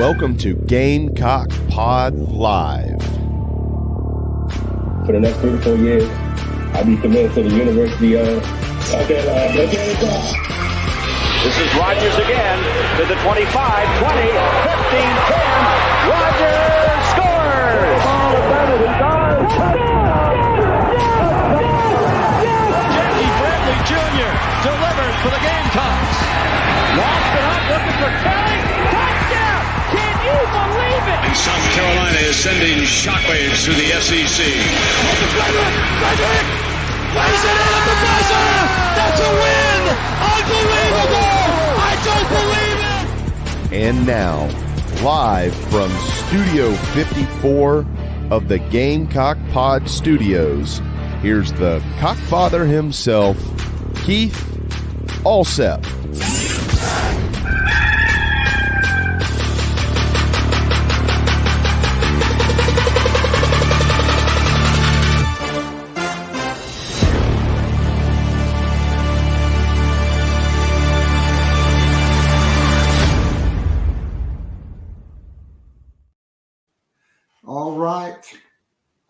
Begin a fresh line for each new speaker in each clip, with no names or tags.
welcome to GamecockPod Live.
For the next 3 to 4 years, I'll be committed to the University of... Okay, let's get it done.
This is Rodgers again to the 25, 20, 15, 10. Rodgers scores!
Jackie Bradley Jr. delivers for the Gamecocks.
Lost it up, looking for Kelly. Touchdown! Can you believe it?
And South Carolina is sending shockwaves through the SEC.
Frederick plays it in at the buzzer. That's a win! Unbelievable! I don't believe it!
And now, live from Studio 54 of the Gamecock Pod Studios, here's the cockfather himself, Keith Alsep.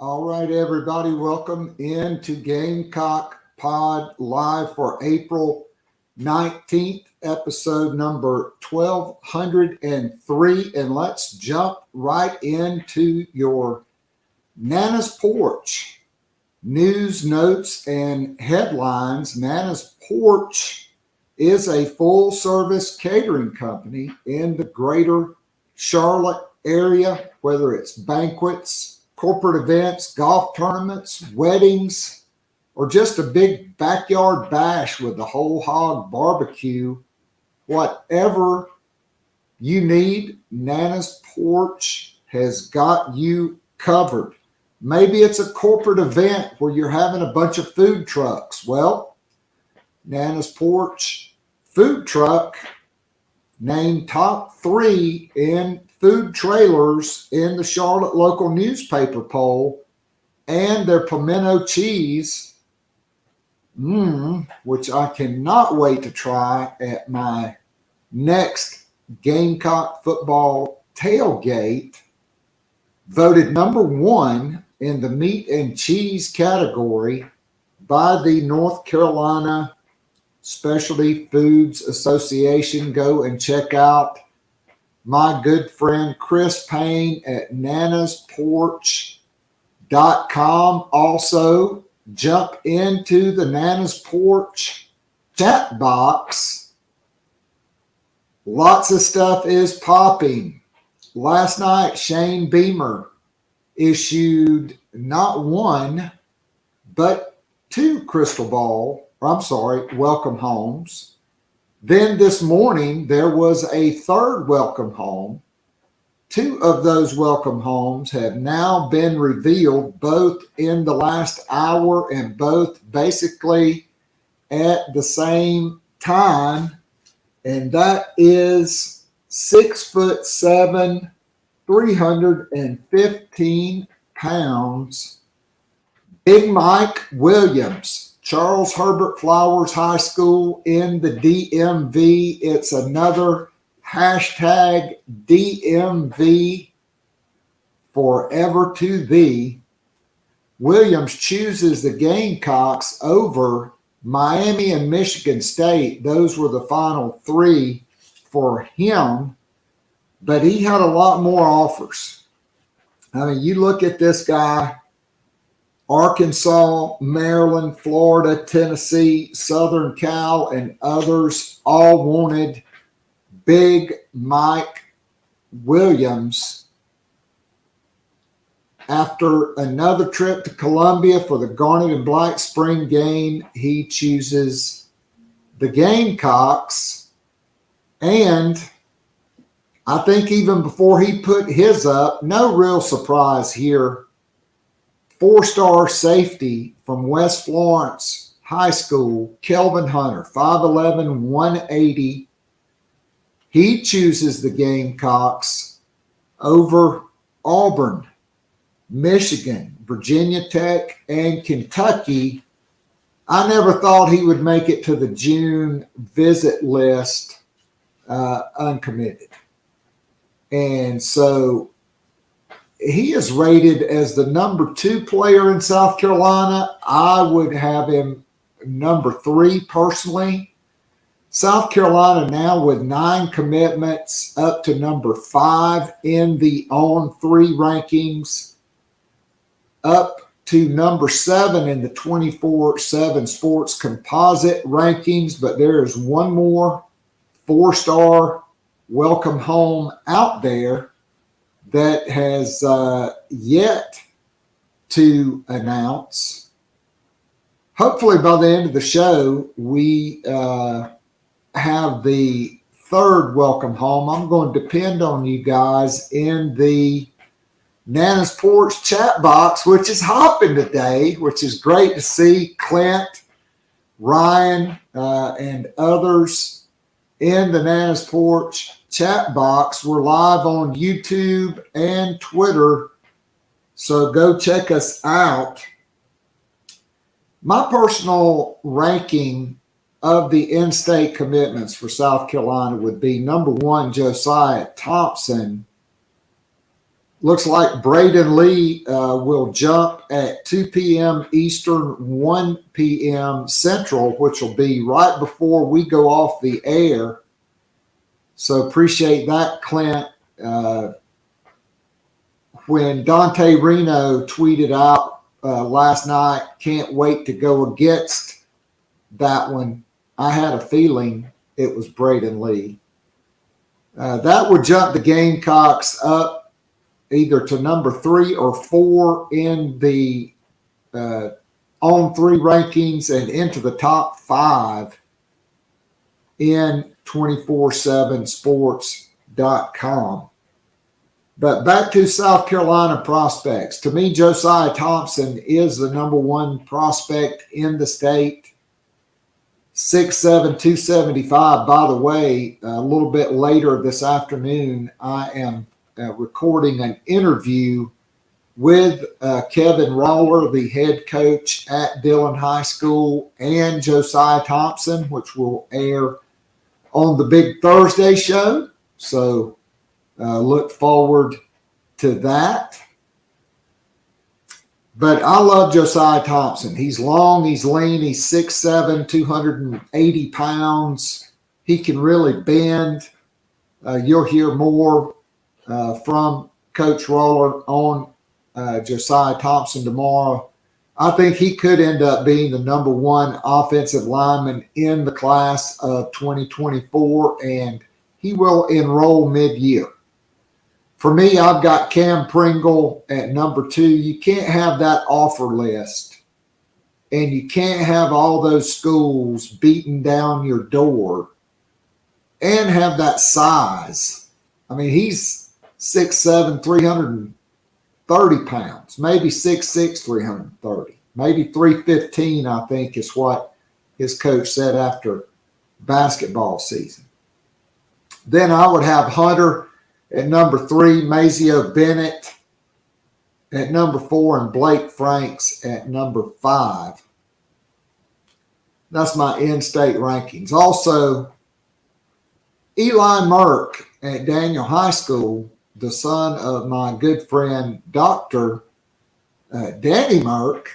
All right, everybody. Welcome into Gamecock Pod Live for April 19th, episode number 1203. And let's jump right into your Nana's Porch news, notes, and headlines. Nana's Porch is a full-service catering company in the greater Charlotte area, whether it's banquets, corporate events, golf tournaments, weddings, or just a big backyard bash with the whole hog barbecue. Whatever you need, Nana's Porch has got you covered. Maybe it's a corporate event where you're having a bunch of food trucks. Well, Nana's Porch food truck named top 3 in food trailers in the Charlotte local newspaper poll, and their pimento cheese, which I cannot wait to try at my next Gamecock football tailgate, voted number 1 in the meat and cheese category by the North Carolina Specialty Foods Association. Go and check out my good friend Chris Payne at nanasporch.com. Also, jump into the Nana's Porch chat box. Lots of stuff is popping. Last night, Shane Beamer issued not 1, but 2 welcome homes. Then this morning, there was a 3rd welcome home. 2 of those welcome homes have now been revealed, both in the last hour and both basically at the same time. And that is 6'7", 315 pounds, Big Mike Williams, Charles Herbert Flowers High School in the DMV. It's another hashtag DMV forever to thee. Williams chooses the Gamecocks over Miami and Michigan State. Those were the final 3 for him, but he had a lot more offers. I mean, you look at this guy, Arkansas, Maryland, Florida, Tennessee, Southern Cal, and others all wanted Big Mike Williams. After another trip to Columbia for the Garnet and Black spring game, he chooses the Gamecocks. And I think even before he put his up, no real surprise here, 4-star safety from West Florence High School, Kelvin Hunter, 5'11", 180. He chooses the Gamecocks over Auburn, Michigan, Virginia Tech, and Kentucky. I never thought he would make it to the June visit list uncommitted. And so he is rated as the number 2 player in South Carolina. I would have him number 3 personally. South Carolina now with 9 commitments, up to number 5 in the On3 rankings, up to number 7 in the 24/7 Sports Composite rankings. But there is one more 4-star welcome home out there that has yet to announce. Hopefully by the end of the show, we have the 3rd welcome home. I'm going to depend on you guys in the Nana's Porch chat box, which is hopping today, which is great to see. Clint, Ryan, and others in the Nana's Porch chat box. We're live on YouTube and Twitter, so go check us out. My personal ranking of the in-state commitments for South Carolina would be number 1, Josiah Thompson. Looks like Braden Lee will jump at 2 p.m. Eastern, 1 p.m. Central, which will be right before we go off the air. So appreciate that, Clint. When Dante Reno tweeted out last night, can't wait to go against that one, I had a feeling it was Braden Lee. That would jump the Gamecocks up either to number 3 or 4 in the On3 rankings and into the top 5 in 247sports.com. But back to South Carolina prospects. To me, Josiah Thompson is the number 1 prospect in the state. 6'7", 275. By the way, a little bit later this afternoon, I am recording an interview with Kevin Roller, the head coach at Dillon High School, and Josiah Thompson, which will air on the Big Thursday show. So look forward to that. But I love Josiah Thompson. He's long, he's lean, he's 6'7", 280 pounds. He can really bend. You'll hear more from Coach Roller on Josiah Thompson tomorrow. I think he could end up being the number 1 offensive lineman in the class of 2024, and he will enroll mid-year. For me, I've got Cam Pringle at number 2. You can't have that offer list, and you can't have all those schools beating down your door and have that size. I mean, he's 6'7", 330 pounds, maybe 6'6", 330, maybe 315, I think is what his coach said after basketball season. Then I would have Hunter at number 3, Mazio Bennett at number 4, and Blake Franks at number 5. That's my in-state rankings. Also, Eli Merck at Daniel High School, the son of my good friend, Dr. Danny Merck,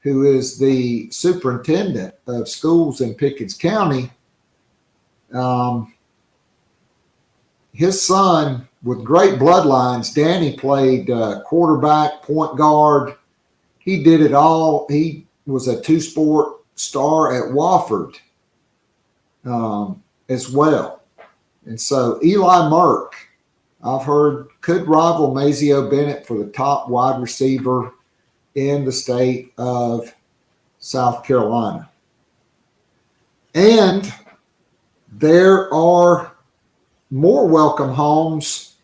who is the superintendent of schools in Pickens County. His son, with great bloodlines, Danny played quarterback, point guard. He did it all. He was a 2-sport star at Wofford as well. And so Eli Merck, I've heard, could rival Mazio Bennett for the top wide receiver in the state of South Carolina. And there are more welcome homes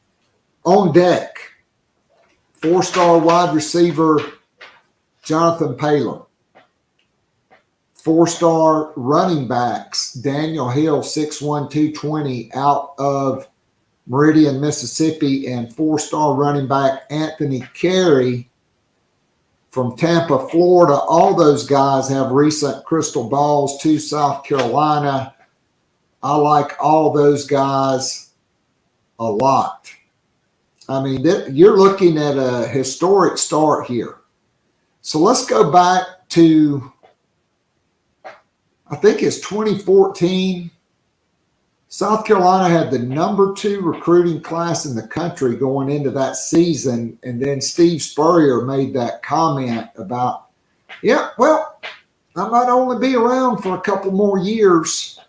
on deck. 4-star wide receiver Jonathan Paler. 4-star running backs Daniel Hill, 6'1", 220, out of Meridian, Mississippi, and 4-star running back Anthony Carey from Tampa, Florida. All those guys have recent crystal balls to South Carolina. I like all those guys a lot. I mean, you're looking at a historic start here. So let's go back to, I think it's 2014. South Carolina had the number 2 recruiting class in the country going into that season. And then Steve Spurrier made that comment about, yeah, well, I might only be around for a couple more years.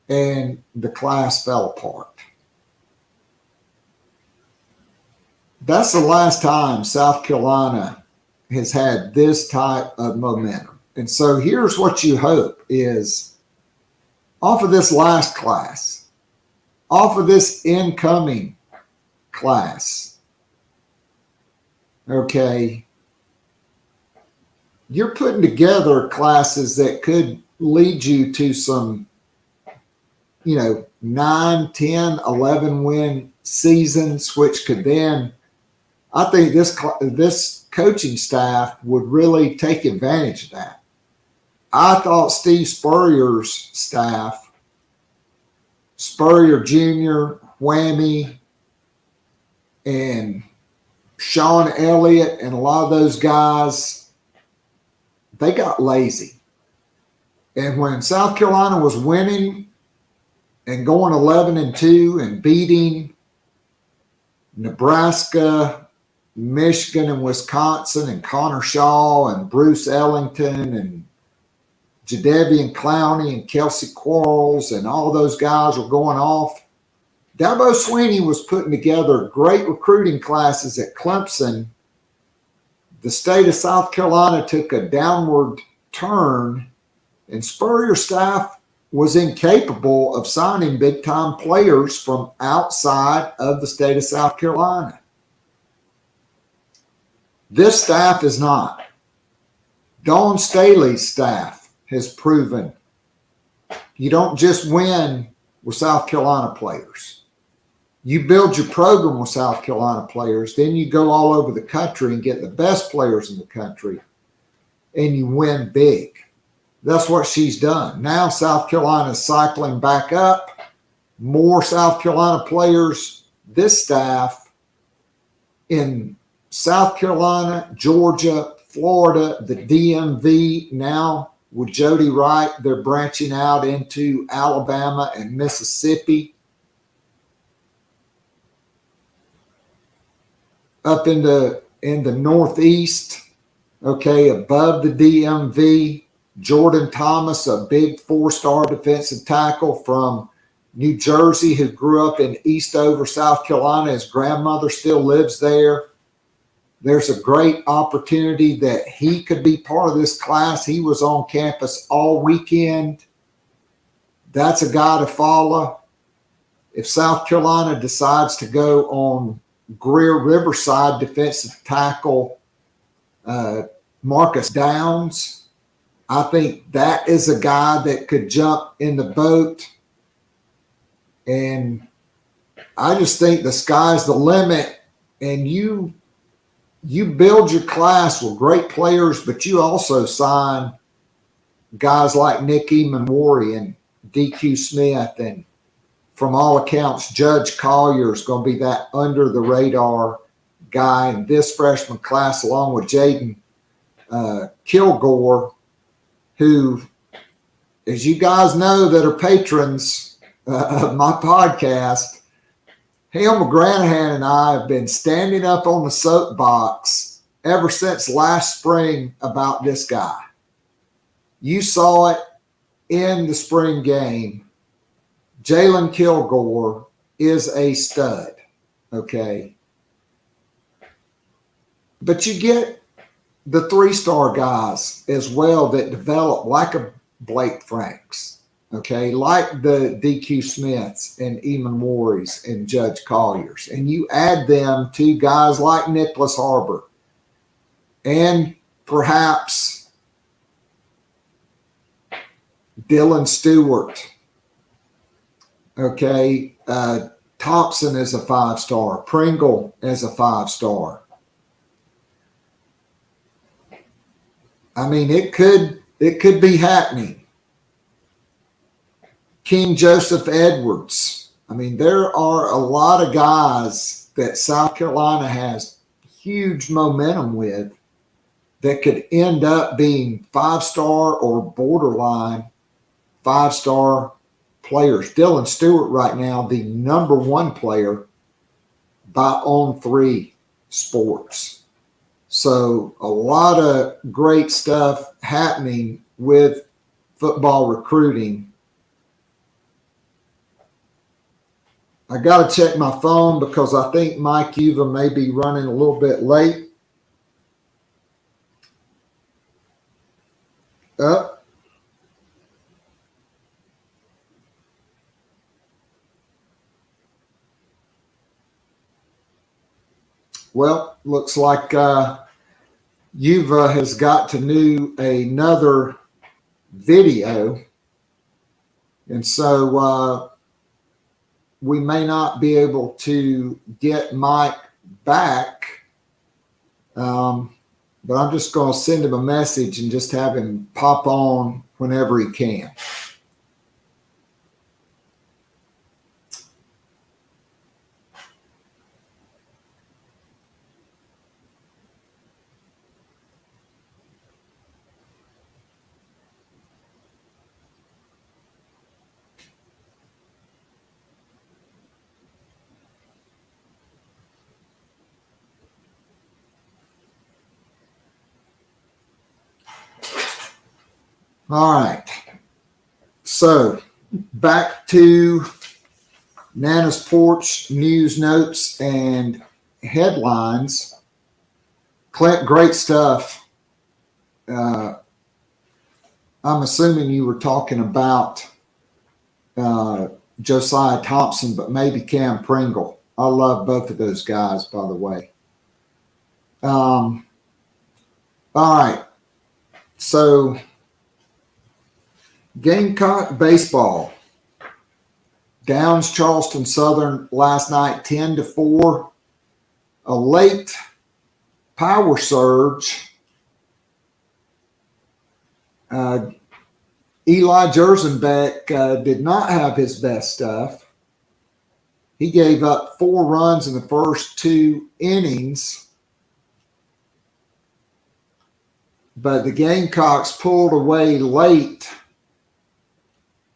And the class fell apart. That's the last time South Carolina has had this type of momentum. And so here's what you hope is off of this last class, off of this incoming class, okay, you're putting together classes that could lead you to some, 9, 10, 11 win seasons, which could then, I think this coaching staff would really take advantage of that. I thought Steve Spurrier's staff, Spurrier Jr., Whammy, and Sean Elliott, and a lot of those guys, they got lazy. And when South Carolina was winning and going 11-2 and beating Nebraska, Michigan, and Wisconsin, and Connor Shaw and Bruce Ellington and Jadeveon Clowney and Kelsey Quarles and all those guys were going off, Dabo Swinney was putting together great recruiting classes at Clemson. The state of South Carolina took a downward turn, and Spurrier's staff was incapable of signing big-time players from outside of the state of South Carolina. This staff is not. Dawn Staley's staff has proven you don't just win with South Carolina players. You build your program with South Carolina players, then you go all over the country and get the best players in the country, and you win big. That's what she's done. Now South Carolina is cycling back up. More South Carolina players, this staff in South Carolina, Georgia, Florida, the DMV. Now with Jody Wright, they're branching out into Alabama and Mississippi. Up in the Northeast, okay, above the DMV. Jordan Thomas, a big 4-star defensive tackle from New Jersey who grew up in Eastover, South Carolina. His grandmother still lives there. There's a great opportunity that he could be part of this class. He was on campus all weekend. That's a guy to follow. If South Carolina decides to go on Greer Riverside defensive tackle Marcus Downs, I think that is a guy that could jump in the boat. And I just think the sky's the limit. And you build your class with great players, but you also sign guys like Nick Emanwari and DQ Smith. And from all accounts, Judge Collier is going to be that under-the-radar guy in this freshman class, along with Jaden Kilgore, who, as you guys know that are patrons of my podcast, Hale McGranahan and I have been standing up on the soapbox ever since last spring about this guy. You saw it in the spring game. Jalen Kilgore is a stud, okay? But you get the 3-star guys as well that develop like a Blake Franks, okay, like the DQ Smiths and Emanwaris and Judge Colliers. And you add them to guys like Nicholas Harbor and perhaps Dylan Stewart, okay, Thompson is a 5-star, Pringle is a 5-star. I mean, it could be happening. King Joseph Edwards. I mean, there are a lot of guys that South Carolina has huge momentum with that could end up being 5-star or borderline 5-star players. Dylan Stewart right now, the number 1 player by On3 Sports. So a lot of great stuff happening with football recruiting. I got to check my phone because I think Mike Uva may be running a little bit late. Up. Well, looks like Uva has got to do another video. And so we may not be able to get Mike back. But I'm just going to send him a message and just have him pop on whenever he can. All right. So back to Nana's Porch news notes and headlines. Clint, great stuff. I'm assuming you were talking about Josiah Thompson, but maybe Cam Pringle. I love both of those guys, by the way. All right. So Gamecock baseball. Downs Charleston Southern last night 10-4. A late power surge. Eli Jersenbeck did not have his best stuff. He gave up 4 runs in the first 2 innings. But the Gamecocks pulled away late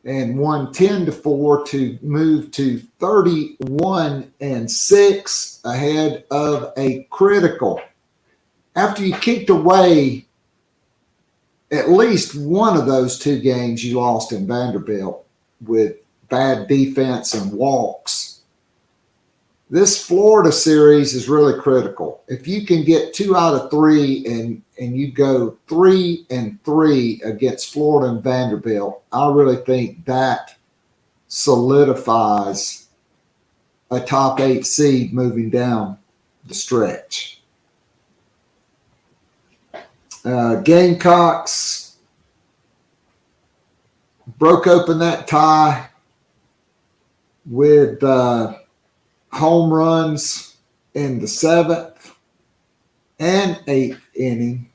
and won 10-4 to move to 31-6 ahead of a critical. After you kicked away at least one of those 2 games you lost in Vanderbilt with bad defense and walks, this Florida series is really critical. If you can get 2 out of 3 and you go 3-3 against Florida and Vanderbilt, I really think that solidifies a top 8 seed moving down the stretch. Gamecocks broke open that tie with home runs in the 7th and 8th inning.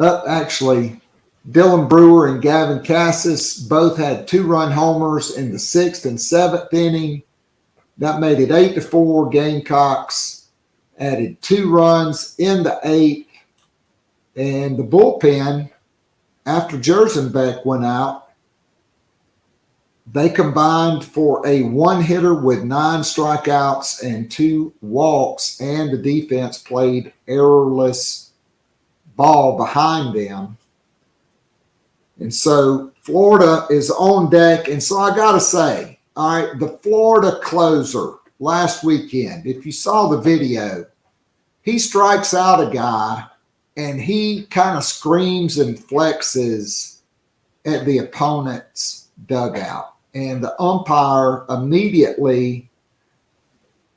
Actually, Dylan Brewer and Gavin Cassis both had 2-run homers in the 6th and 7th inning. That made it 8-4. Gamecocks added 2 runs in the 8th. And the bullpen, after Jersenbeck went out, they combined for a 1-hitter with 9 strikeouts and 2 walks, and the defense played errorless ball behind them. And so Florida is on deck. And so I got to say, all right, the Florida closer last weekend, if you saw the video, he strikes out a guy and he kind of screams and flexes at the opponent's dugout. And the umpire immediately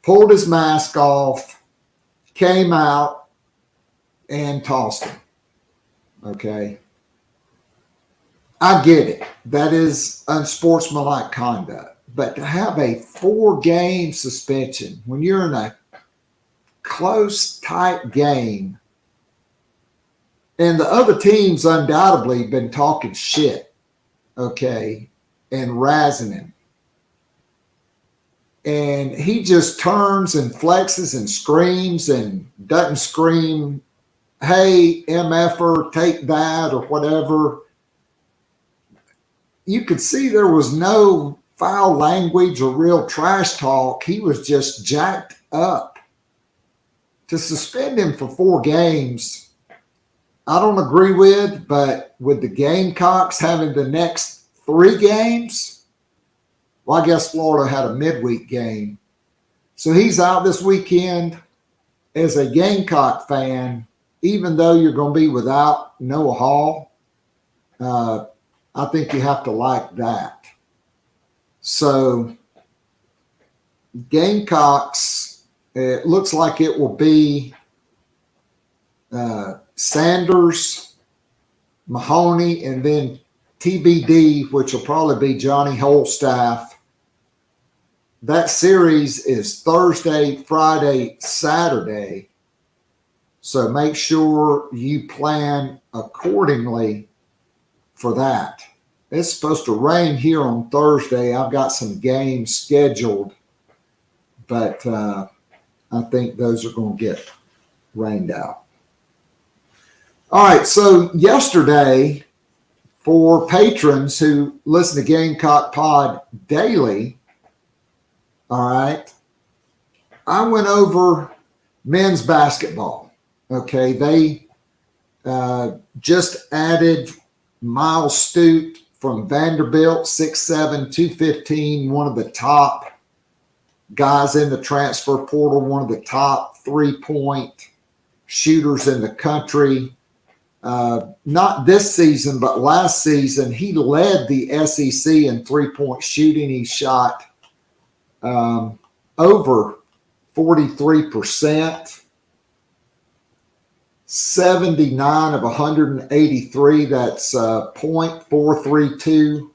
pulled his mask off, came out, and tossed him. Okay. I get it. That is unsportsmanlike conduct. But to have a 4-game suspension when you're in a close, tight game, and the other team's undoubtedly been talking shit, okay, and razzing him. And he just turns and flexes and screams and doesn't scream, hey, MFer, take that or whatever. You could see there was no foul language or real trash talk. He was just jacked up. To suspend him for 4 games, I don't agree with, but with the Gamecocks having the next 3 games, well, I guess Florida had a midweek game. So he's out this weekend. As a Gamecock fan, even though you're going to be without Noah Hall, I think you have to like that. So Gamecocks, it looks like it will be Sanders, Mahoney, and then TBD, which will probably be Johnny Holstaff. That series is Thursday, Friday, Saturday. So make sure you plan accordingly for that. It's supposed to rain here on Thursday. I've got some games scheduled, but I think those are going to get rained out. All right, so yesterday, for patrons who listen to Gamecock Pod daily, all right, I went over men's basketball. Okay, they just added Miles Stute from Vanderbilt, 6'7", 215, one of the top guys in the transfer portal, one of the top 3-point shooters in the country. Not this season, but last season, he led the SEC in 3-point shooting. He shot over 43%. 79 of 183, that's .432.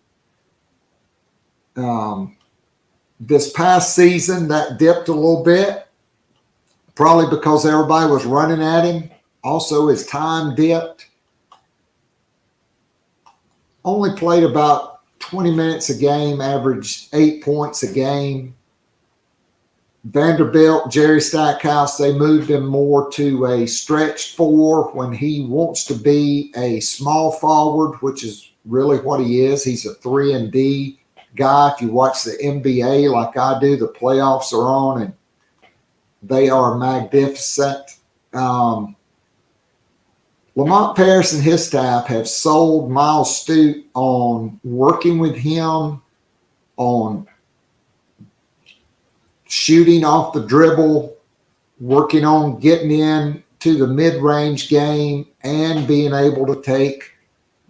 This past season, that dipped a little bit, probably because everybody was running at him. Also, his time dipped. Only played about 20 minutes a game, averaged 8 points a game. Vanderbilt, Jerry Stackhouse, they moved him more to a stretch 4 when he wants to be a small forward, which is really what he is. He's a 3-and-D guy. If you watch the NBA like I do, the playoffs are on and they are magnificent. Lamont Paris and his staff have sold Miles Stute on working with him on shooting off the dribble, working on getting in to the mid-range game, and being able to take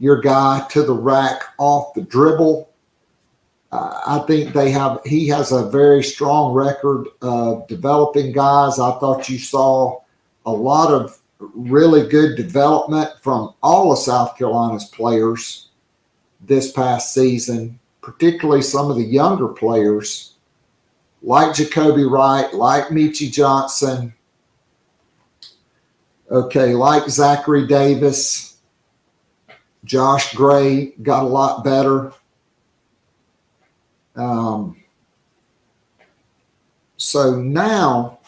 your guy to the rack off the dribble. I think he has a very strong record of developing guys. I thought you saw a lot of really good development from all of South Carolina's players this past season, particularly some of the younger players like Jacoby Wright, like Michie Johnson, okay, like Zachary Davis. Josh Gray got a lot better. So now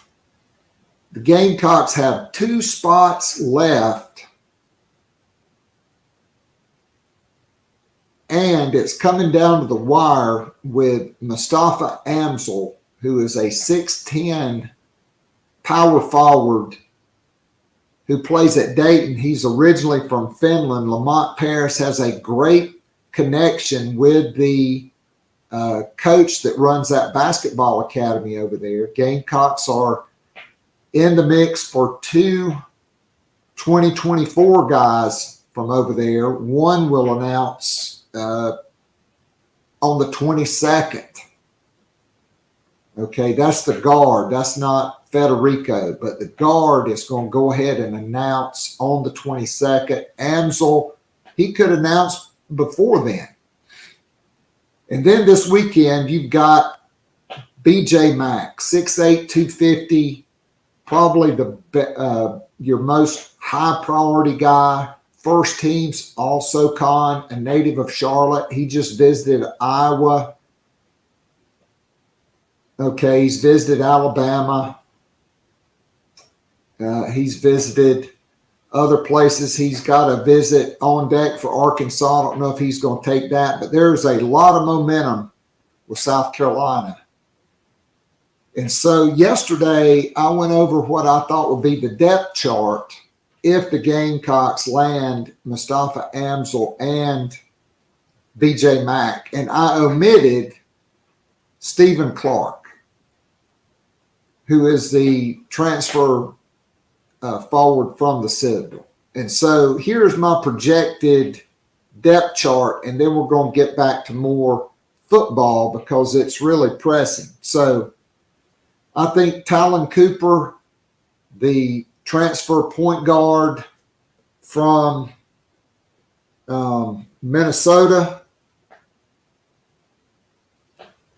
the Gamecocks have 2 spots left, and it's coming down to the wire with Mustafa Amsel, who is a 6'10" power forward who plays at Dayton. He's originally from Finland. Lamont Paris has a great connection with the coach that runs that basketball academy over there. Gamecocks are in the mix for 2 2024 guys from over there. One will announce on the 22nd. Okay, that's the guard. That's not Federico, but the guard is going to go ahead and announce on the 22nd. Amsel, he could announce before then. And then this weekend, you've got BJ Mack, 6'8", 250, probably your most high priority guy. First team's also SoCon, a native of Charlotte. He just visited Iowa. Okay, he's visited Alabama. He's visited other places. He's got a visit on deck for Arkansas. I don't know if he's going to take that, but there's a lot of momentum with South Carolina. And so yesterday I went over what I thought would be the depth chart if the Gamecocks land Mustafa Amzil and BJ Mack. And I omitted Stephen Clark, who is the transfer forward from the Citadel. And so here's my projected depth chart, and then we're going to get back to more football because it's really pressing. So I think Talon Cooper, the transfer point guard from Minnesota,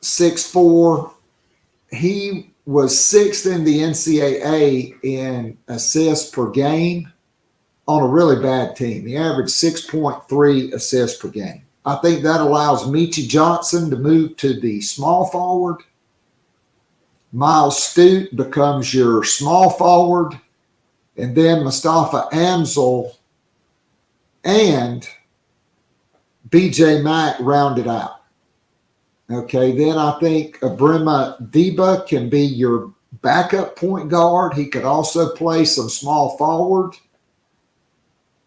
6'4", he was sixth in the NCAA in assists per game on a really bad team. He averaged 6.3 assists per game. I think that allows Meechie Johnson to move to the small forward. Miles Stute becomes your small forward. And then Mustafa Amzil and BJ Mack rounded out. Okay, then I think Abrima Deba can be your backup point guard. He could also play some small forward.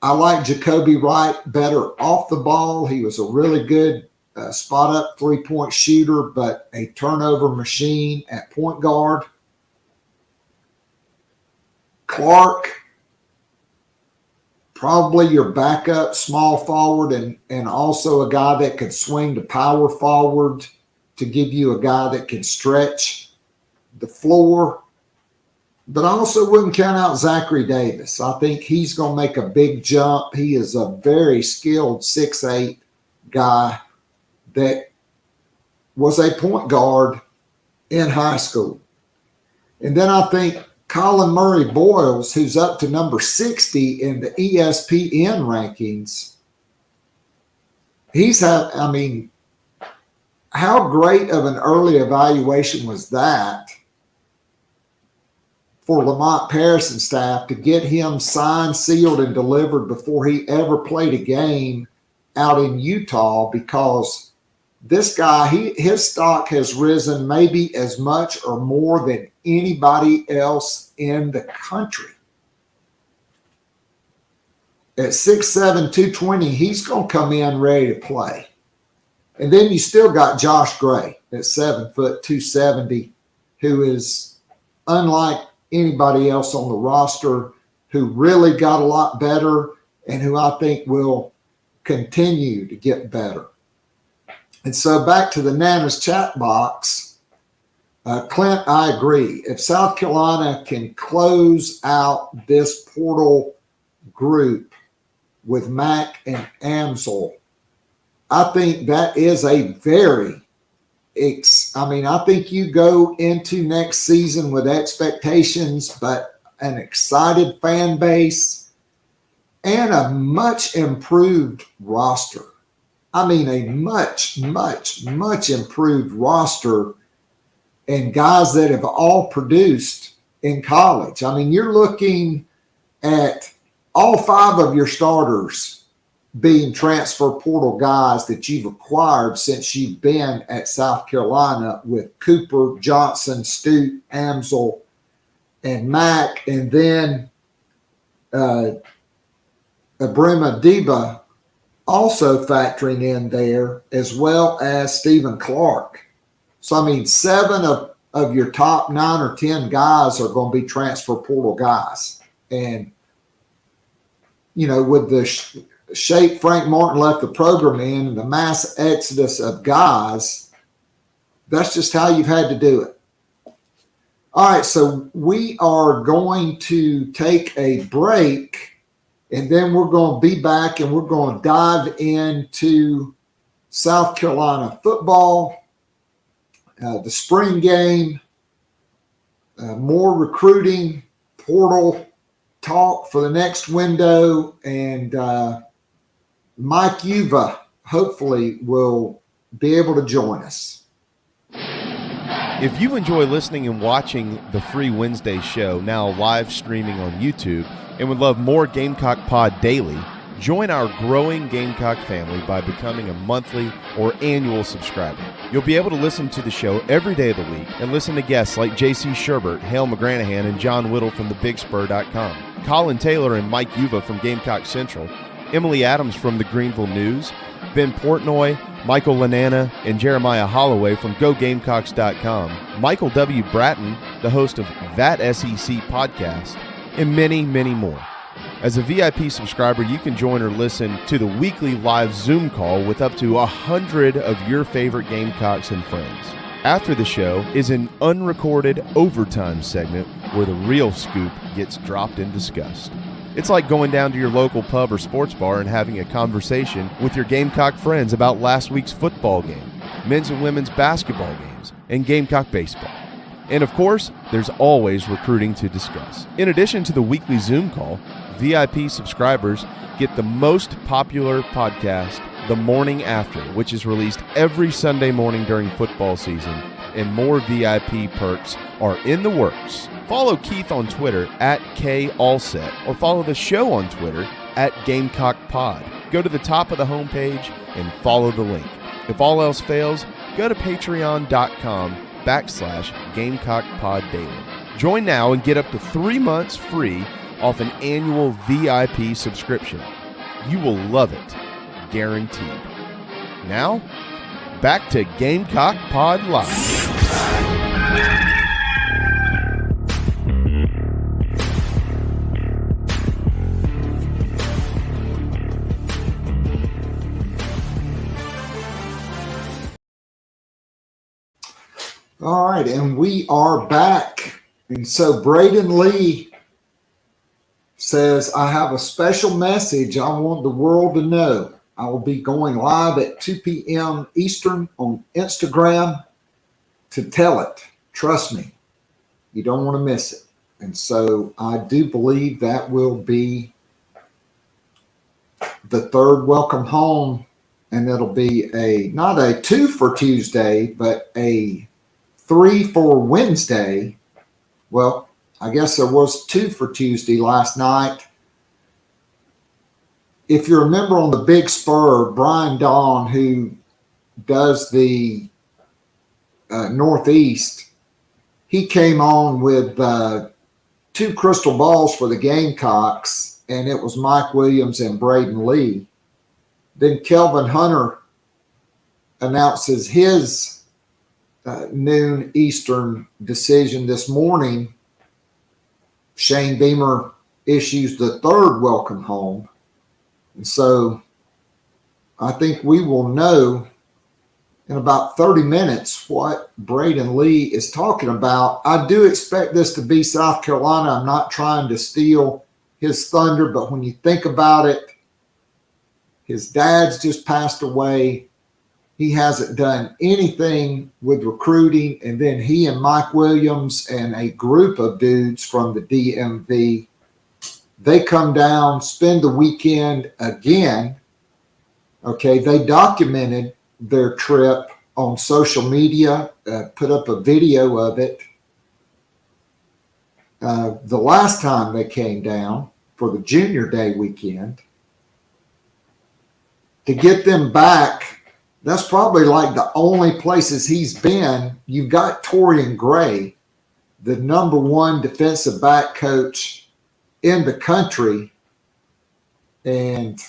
I like Jacoby Wright better off the ball. He was a really good spot-up three-point shooter, but a turnover machine at point guard. Clark, probably your backup small forward and also a guy that could swing to power forward to give you a guy that can stretch the floor. But I also wouldn't count out Zachary Davis. I think he's going to make a big jump. He is a very skilled 6'8" guy that was a point guard in high school. And then I think Colin Murray Boyles, who's up to number 60 in the ESPN rankings, how great of an early evaluation was that for Lamont Paris and staff to get him signed, sealed, and delivered before he ever played a game out in Utah, because this guy, his stock has risen maybe as much or more than anybody else in the country. At 6'7", 220, he's going to come in ready to play. And then you still got Josh Gray at 7 foot 270, who is unlike anybody else on the roster, who really got a lot better and who I think will continue to get better. And so back to the Nanas chat box, Clint, I agree. If South Carolina can close out this portal group with Mack and Amzil, I think that is a very I think you go into next season with expectations, but an excited fan base and a much improved roster. I mean, a much, much, much improved roster and guys that have all produced in college. I mean, you're looking at all 5 of your starters being transfer portal guys that you've acquired since you've been at South Carolina, with Cooper, Johnson, Stute, Amzil, and Mack, and then Abrima Deba also factoring in there, as well as Stephen Clark. So, I mean, 7 of your top 9 or 10 guys are going to be transfer portal guys. And, you know, with the shape Frank Martin left the program in and the mass exodus of guys, that's just how you've had to do it. All right, so we are going to take a break, and then we're going to be back and we're going to dive into South Carolina football, the spring game, more recruiting, portal talk for the next window, and Mike Uva hopefully will be able to join us.
If you enjoy listening and watching the free Wednesday show, now live streaming on YouTube, and would love more Gamecock Pod daily, join our growing Gamecock family by becoming a monthly or annual subscriber. You'll be able to listen to the show every day of the week and listen to guests like J.C. Sherbert, Hale McGranahan, and John Whittle from thebigspur.com, Colin Taylor and Mike Uva from Gamecock Central, Emily Adams from the Greenville News, Ben Portnoy, Michael Lanana, and Jeremiah Holloway from GoGamecocks.com, Michael W. Bratton, the host of That SEC podcast, and many, many more. As a VIP subscriber, you can join or listen to the weekly live Zoom call with up to 100 of your favorite Gamecocks and friends. After the show is an unrecorded overtime segment where the real scoop gets dropped and discussed. It's like going down to your local pub or sports bar and having a conversation with your Gamecock friends about last week's football game, men's and women's basketball games, and Gamecock baseball. And of course, there's always recruiting to discuss. In addition to the weekly Zoom call, VIP subscribers get the most popular podcast, The Morning After, which is released every Sunday morning during football season, and more VIP perks are in the works. Follow Keith on Twitter at KAllset, or follow the show on Twitter at GamecockPod. Go to the top of the homepage and follow the link. If all else fails, go to patreon.com/GamecockPod Daily. Join now and get up to 3 months free off an annual VIP subscription. You will love it, guaranteed. Now, back to Gamecock Pod Live.
All right, and we are back. And so Braden Lee says, I have a special message I want the world to know. I will be going live at 2 p.m. Eastern on Instagram to tell it. Trust me, you don't want to miss it. And so I do believe that will be the third welcome home, and it'll be not a 2 for Tuesday, but a 3 for Wednesday. Well, I guess there was 2 for Tuesday last night. If you remember on the Big Spur, Brian Dawn, who does the Northeast, he came on with 2 crystal balls for the Gamecocks, and it was Mike Williams and Braden Lee. Then Kelvin Hunter announces his noon Eastern decision this morning. Shane Beamer issues the third welcome home. And so I think we will know in about 30 minutes what Braden Lee is talking about. I do expect this to be South Carolina. I'm not trying to steal his thunder, but when you think about it, his dad's just passed away. He hasn't done anything with recruiting. And then he and Mike Williams and a group of dudes from the DMV, they come down, spend the weekend again. Okay, they documented their trip on social media, put up a video of it. The last time they came down for the Junior Day weekend, to get them back, that's probably like the only places he's been. You've got Torian Gray, the number 1 defensive back coach in the country. And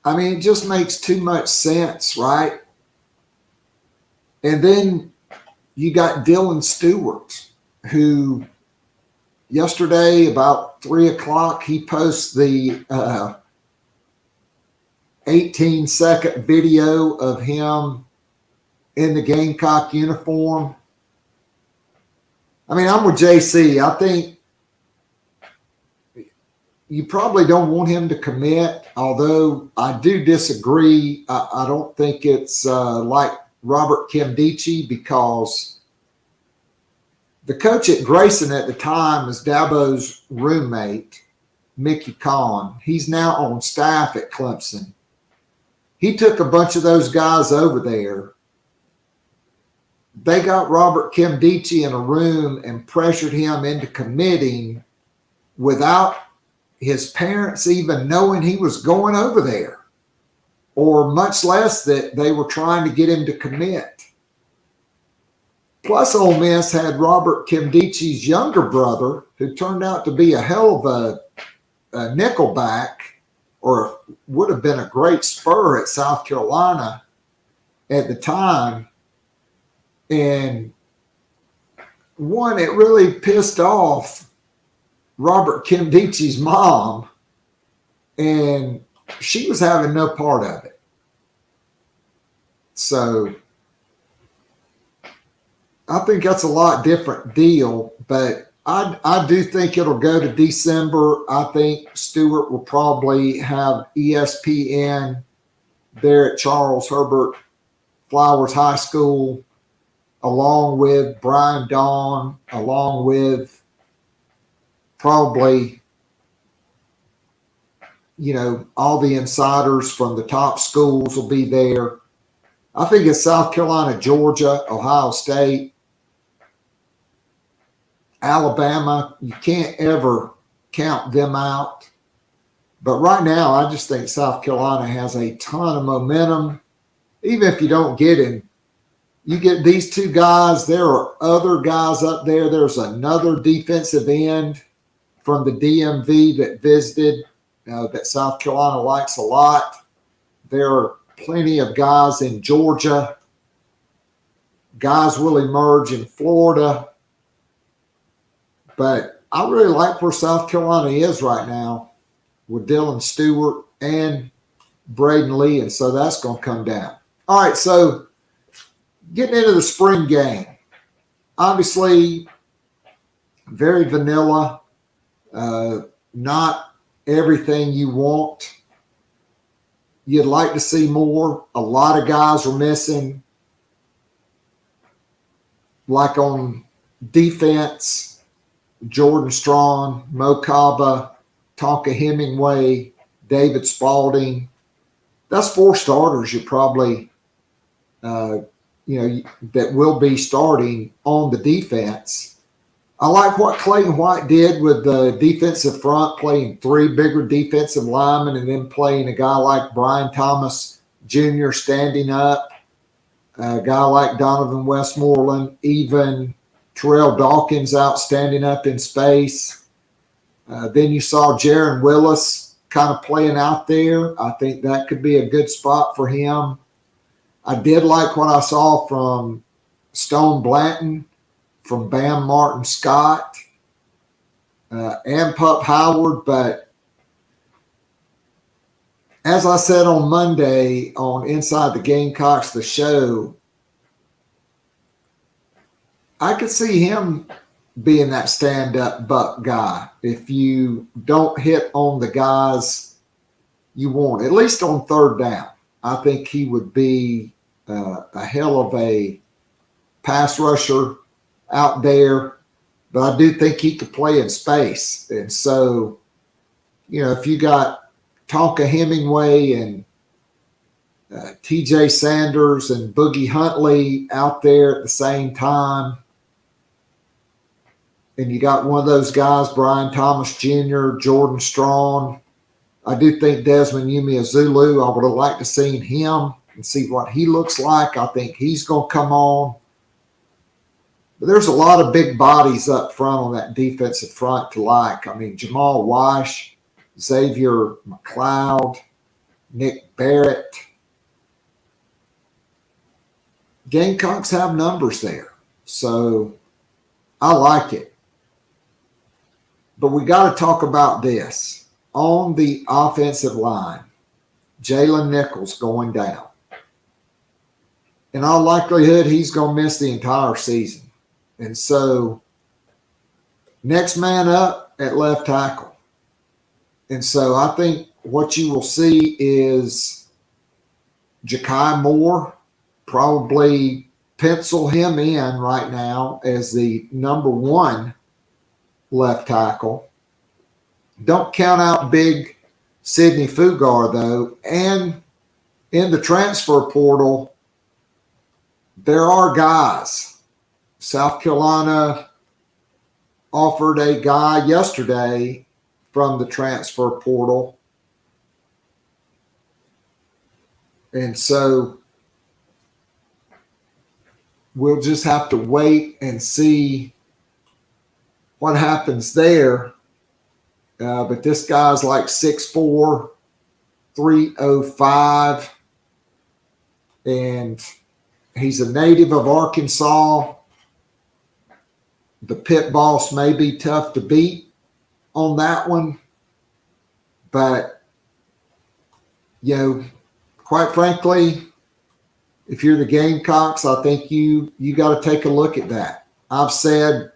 I mean, it just makes too much sense, right? And then you got Dylan Stewart, who yesterday about 3 o'clock, he posts the 18-second video of him in the Gamecock uniform. I mean, I'm with JC. I think you probably don't want him to commit, although I do disagree. I don't think it's like Robert Kimdichie, because the coach at Grayson at the time was Dabo's roommate, Mickey Kahn. He's now on staff at Clemson. He took a bunch of those guys over there they got Robert Kimdichie in a room and pressured him into committing without his parents even knowing he was going over there, or much less that they were trying to get him to commit. Plus, Ole Miss had Robert Kimdichie's younger brother, who turned out to be a hell of a nickelback, or would have been a great spur at South Carolina at the time. And one, it really pissed off Robert Kimdichie's mom, and she was having no part of it. So I think that's a lot different deal, but I do think it'll go to December. I think Stewart will probably have ESPN there at Charles Herbert Flowers High School, along with Brian Dawn, along with probably, all the insiders from the top schools will be there. I think it's South Carolina, Georgia, Ohio State, Alabama. You can't ever count them out. But right now, I just think South Carolina has a ton of momentum. Even if you don't get him, you get these two guys. There are other guys up there. There's another defensive end from the DMV that visited that South Carolina likes a lot. There are plenty of guys in Georgia. Guys will emerge in Florida. But I really like where South Carolina is right now with Dylan Stewart and Braden Lee, and so that's going to come down. All right, so getting into the spring game. Obviously, very vanilla, not everything you want. You'd like to see more. A lot of guys are missing. Like on defense, Jordan Strong, Mo Kaba, Tonka Hemingway, David Spalding. That's 4 starters you're probably, that will be starting on the defense. I like what Clayton White did with the defensive front, playing 3 bigger defensive linemen and then playing a guy like Brian Thomas Jr. standing up, a guy like Donovan Westmoreland, even Terrell Dawkins out standing up in space. Then you saw Jaron Willis kind of playing out there. I think that could be a good spot for him. I did like what I saw from Stone Blanton, from Bam Martin Scott, and Pup Howard. But as I said on Monday on Inside the Gamecocks, the show, I could see him being that stand-up buck guy if you don't hit on the guys you want, at least on third down. I think he would be a hell of a pass rusher out there, but I do think he could play in space. And so, if you got Tonka Hemingway and TJ Sanders and Boogie Huntley out there at the same time, and you got one of those guys, Brian Thomas Jr., Jordan Strong. I do think Desmond Umeozulu, I would have liked to seen him and see what he looks like. I think he's going to come on. But there's a lot of big bodies up front on that defensive front to like. I mean, Jamal Wash, Xavier McLeod, Nick Barrett. Gamecocks have numbers there. So I like it. But we got to talk about this. On the offensive line, Jalen Nichols going down. In all likelihood, he's going to miss the entire season. And so, next man up at left tackle. And so, I think what you will see is Ja'Kai Moore, probably pencil him in right now as the number 1 left tackle. Don't count out big Sidney Fugar, though. And in the transfer portal, there are guys. South Carolina offered a guy yesterday from the transfer portal. And so we'll just have to wait and see what happens there. But this guy's like 6'4", 305. And he's a native of Arkansas. The pit boss may be tough to beat on that one. But, quite frankly, if you're the Gamecocks, I think you got to take a look at that. I've said,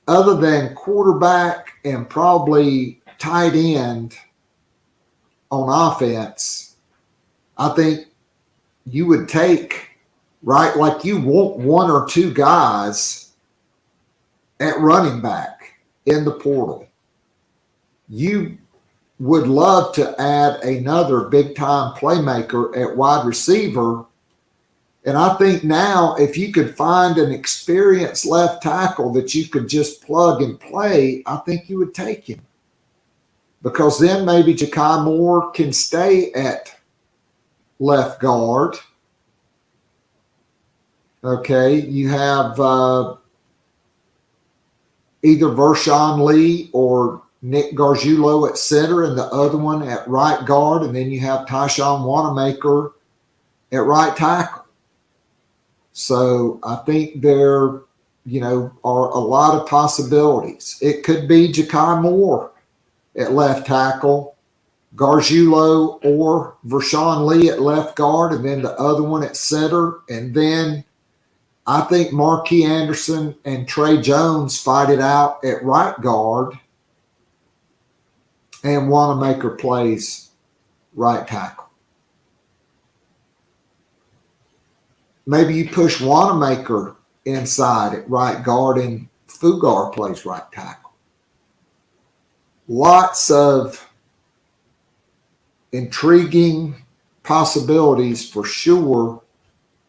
other than quarterback and probably tight end on offense, I think you would take, right, like you want one or two guys at running back in the portal. You would love to add another big-time playmaker at wide receiver. And I think now if you could find an experienced left tackle that you could just plug and play, I think you would take him. Because then maybe Ja'Kai Moore can stay at left guard. Okay, you have either Vershawn Lee or Nick Gargiulo at center and the other one at right guard. And then you have Tyshawn Wanamaker at right tackle. So I think there, are a lot of possibilities. It could be Ja'Kai Moore at left tackle, Gargiulo or Vershawn Lee at left guard, and then the other one at center. And then I think Marquis Anderson and Trey Jones fight it out at right guard, and Wanamaker plays right tackle. Maybe you push Wanamaker inside at right guard and Fugar plays right tackle. Lots of intriguing possibilities for sure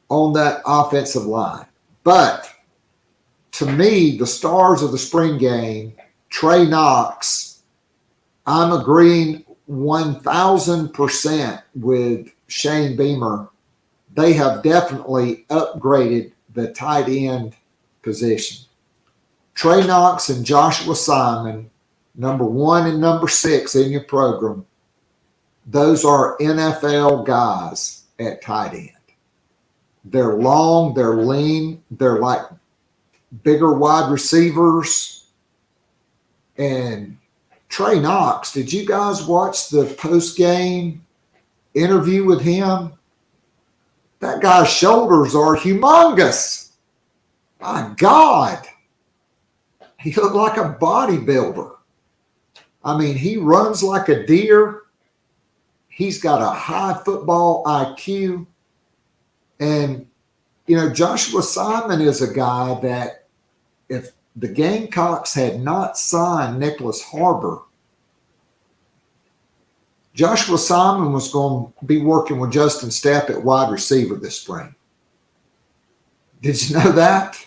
on that offensive line. But to me, the stars of the spring game, Trey Knox, I'm agreeing 1,000% with Shane Beamer. They have definitely upgraded the tight end position. Trey Knox and Joshua Simon, number 1 and number 6 in your program, those are NFL guys at tight end. They're long, they're lean, they're like bigger wide receivers. And Trey Knox, did you guys watch the post-game interview with him? That guy's shoulders are humongous. My God. He looked like a bodybuilder. I mean, he runs like a deer. He's got a high football IQ. And, Joshua Simon is a guy that if the Gamecocks had not signed Nicholas Harbor, Joshua Simon was going to be working with Justin Stepp at wide receiver this spring. Did you know that?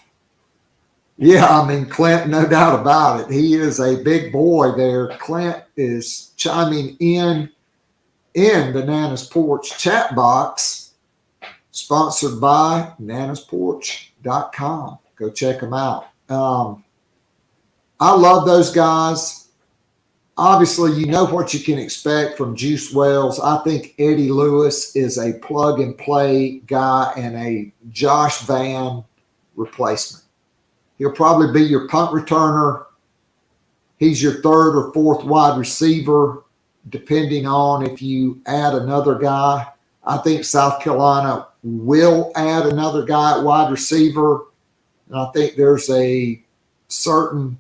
Yeah, Clint, no doubt about it. He is a big boy there. Clint is chiming in the Nana's Porch chat box, sponsored by nanasporch.com. Go check them out. I love those guys. Obviously, you know what you can expect from Juice Wells. I think Eddie Lewis is a plug-and-play guy and a Josh Vann replacement. He'll probably be your punt returner. He's your third or fourth wide receiver, depending on if you add another guy. I think South Carolina will add another guy at wide receiver. And I think there's a certain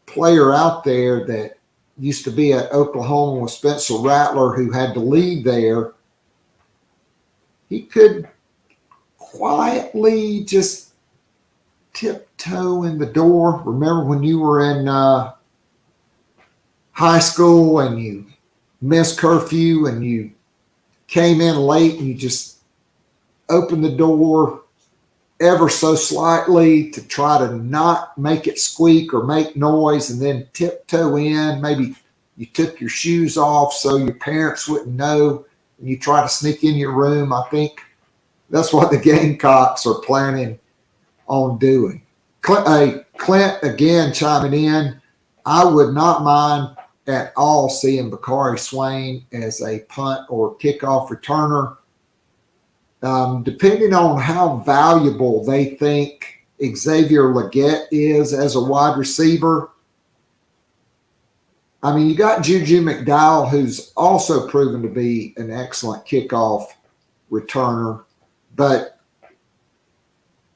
player out there that used to be at Oklahoma with Spencer Rattler who had to leave there. He could quietly just tiptoe in the door. Remember when you were in high school and you missed curfew and you came in late and you just opened the door ever so slightly to try to not make it squeak or make noise, and then tiptoe in. Maybe you took your shoes off so your parents wouldn't know, and you try to sneak in your room. I think that's what the Gamecocks are planning on doing. Clint again chiming in. I would not mind at all seeing Bakari Swain as a punt or kickoff returner. Depending on how valuable they think Xavier Legette is as a wide receiver. I mean, you got Juju McDowell, who's also proven to be an excellent kickoff returner. But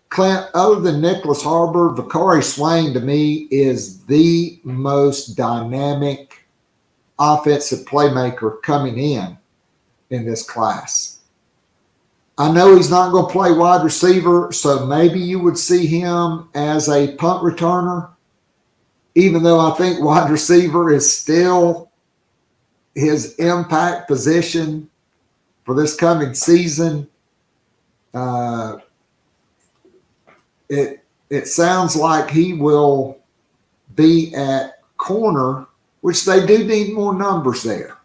Clint, other than Nicholas Harbor, Bakari Swain to me is the most dynamic offensive playmaker coming in this class. I know he's not going to play wide receiver, so maybe you would see him as a punt returner, even though I think wide receiver is still his impact position for this coming season. It sounds like he will be at corner, which they do need more numbers there.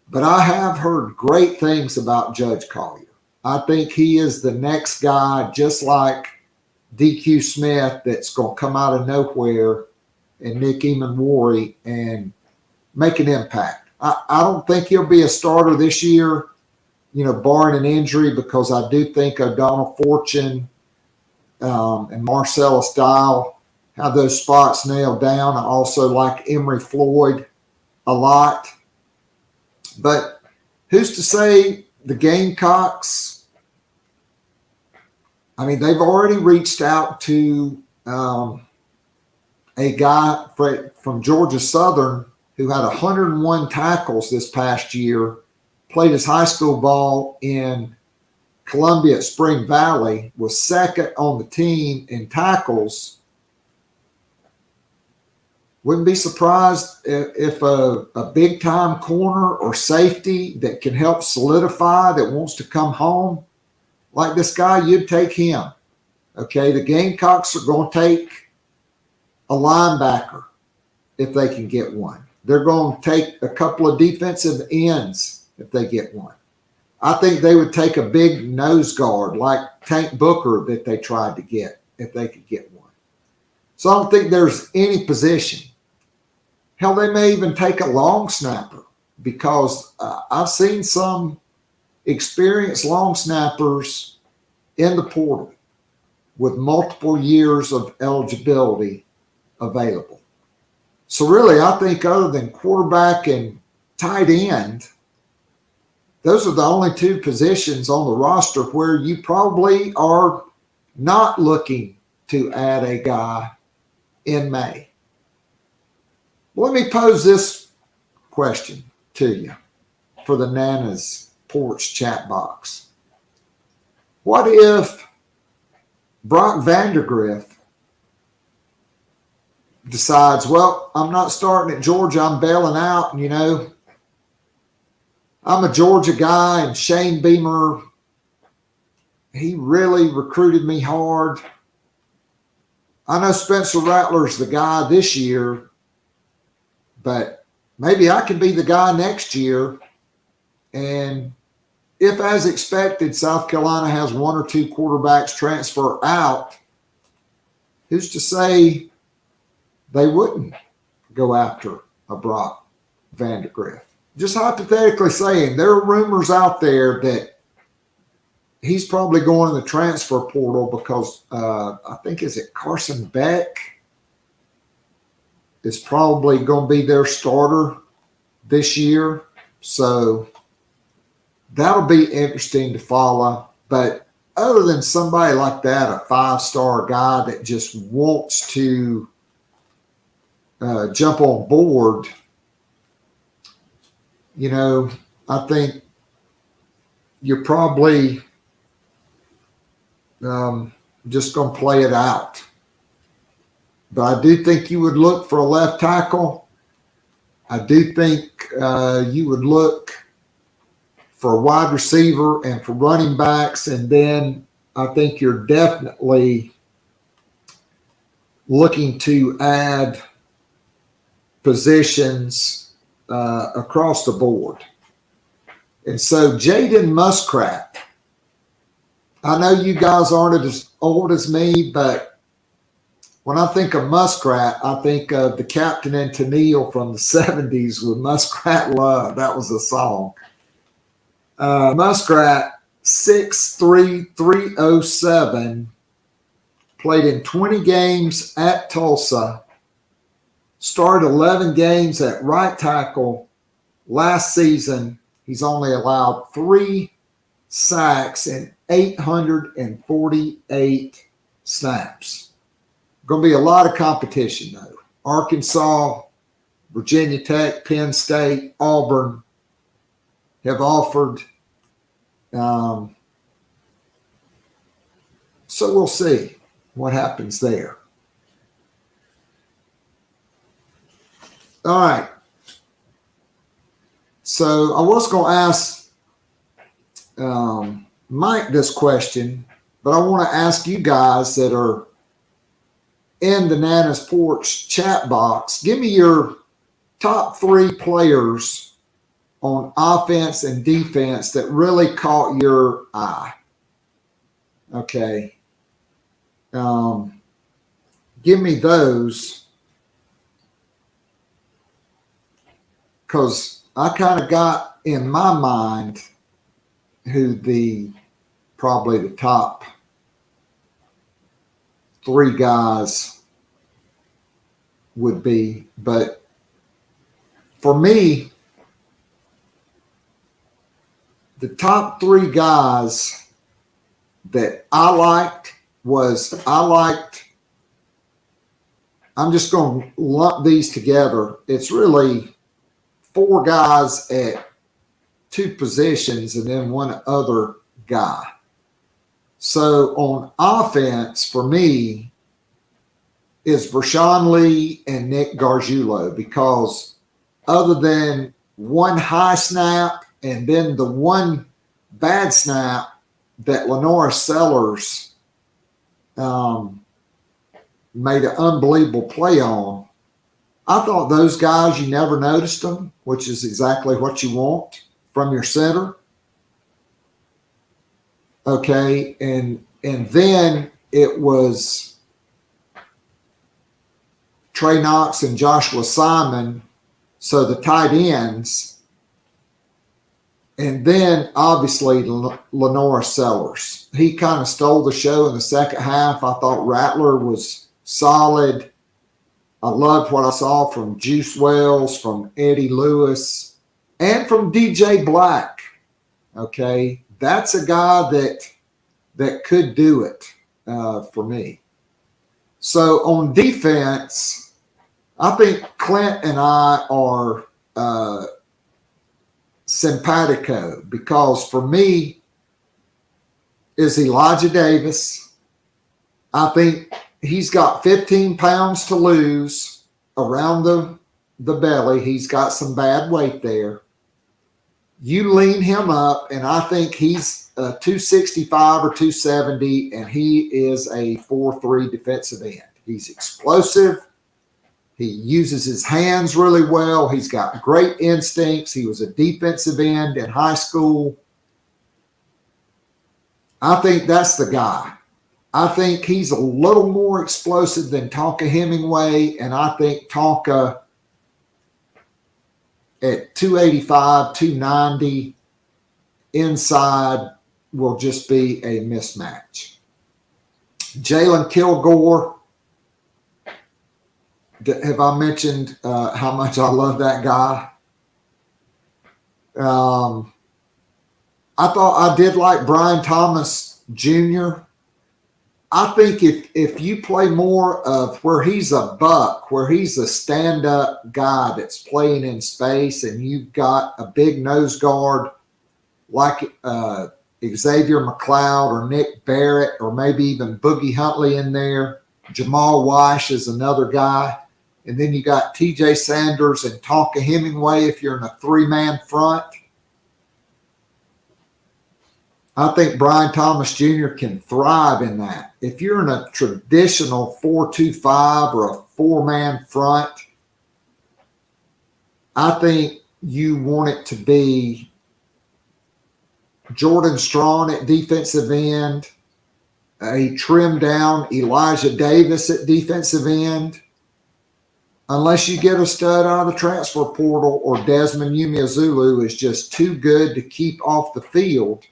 But I have heard great things about Judge Collier. I think he is the next guy, just like DQ Smith, that's going to come out of nowhere, and Nick Emanwari, and make an impact. I don't think he'll be a starter this year, barring an injury, because I do think O'Donnell Fortune and Marcellus Dial have those spots nailed down. I also like Emory Floyd a lot. But who's to say the Gamecocks, I mean, they've already reached out to a guy from Georgia Southern who had 101 tackles this past year, played his high school ball in Columbia at Spring Valley, was second on the team in tackles. Wouldn't be surprised if a big-time corner or safety that can help solidify, that wants to come home, like this guy, you'd take him. Okay, the Gamecocks are going to take a linebacker if they can get one. They're going to take a couple of defensive ends if they get one. I think they would take a big nose guard like Tank Booker that they tried to get if they could get one. So I don't think there's any position. Hell, they may even take a long snapper, because I've seen some experienced long snappers in the portal with multiple years of eligibility available. So really, I think other than quarterback and tight end, those are the only two positions on the roster where you probably are not looking to add a guy in May. Let me pose this question to you for the Nana's Porch chat box. What if Brock Vandegrift decides, well, I'm not starting at Georgia, I'm bailing out, and I'm a Georgia guy, and Shane Beamer, he really recruited me hard. I know Spencer Rattler's the guy this year, but maybe I can be the guy next year. And if, as expected, South Carolina has one or two quarterbacks transfer out, who's to say they wouldn't go after a Brock Vandegrift? Just hypothetically saying, there are rumors out there that he's probably going in the transfer portal because I think, is it Carson Beck is probably going to be their starter this year. So that'll be interesting to follow. But other than somebody like that, a five-star guy that just wants to jump on board, I think you're probably just going to play it out. But I do think you would look for a left tackle. I do think you would look for a wide receiver and for running backs. And then I think you're definitely looking to add positions across the board. And so Jaden Muskrat, I know you guys aren't as old as me, but when I think of Muskrat, I think of the Captain and Tennille from the 70s with Muskrat Love. That was a song. Muskrat, 6'3", 307, played in 20 games at Tulsa, started 11 games at right tackle. Last season, he's only allowed 3 sacks in 848 snaps. Going to be a lot of competition, though. Arkansas, Virginia Tech, Penn State, Auburn have offered. So we'll see what happens there. All right. So I was going to ask Mike this question, but I want to ask you guys that are in the Nana's Porch chat box, give me your top 3 players on offense and defense that really caught your eye. Okay. Give me those, because I kind of got in my mind who probably the top 3 guys would be. But for me, the top 3 guys that I liked I'm just going to lump these together. It's really 4 guys at 2 positions and then 1 other guy. So on offense, for me, is Vershawn Lee and Nick Gargiulo, because other than 1 high snap and then the 1 bad snap that Lenora Sellers made an unbelievable play on, I thought those guys, you never noticed them, which is exactly what you want from your center. Okay, and then it was Trey Knox and Joshua Simon, so the tight ends. And then, obviously, Lenora Sellers. He kind of stole the show in the second half. I thought Rattler was solid. I loved what I saw from Juice Wells, from Eddie Lewis, and from DJ Black. Okay, that's a guy that could do it for me. So on defense, I think Clint and I are simpatico, because for me is Elijah Davis. I think he's got 15 pounds to lose around the belly. He's got some bad weight there. You lean him up, and I think he's 265 or 270, and he is a 4-3 defensive end. He's explosive. He uses his hands really well. He's got great instincts. He was a defensive end in high school. I think that's the guy. I think he's a little more explosive than Tonka Hemingway, and I think Tonka at 285, 290 inside will just be a mismatch. Jalen Kilgore, have I mentioned how much I love that guy? I thought I did like Brian Thomas Jr. I think if you play more of where he's a buck, where he's a stand-up guy that's playing in space, and you've got a big nose guard like Xavier McLeod or Nick Barrett or maybe even Boogie Huntley in there. Jamal Weish is another guy. And then you got TJ Sanders and Tonka Hemingway if you're in a 3-man front. I think Brian Thomas Jr. can thrive in that. If you're in a traditional 4-2-5 or a four-man front, I think you want it to be Jordan Strachan at defensive end, a trimmed down Elijah Davis at defensive end, unless you get a stud out of the transfer portal or Desmond Umeozulu is just too good to keep off the field.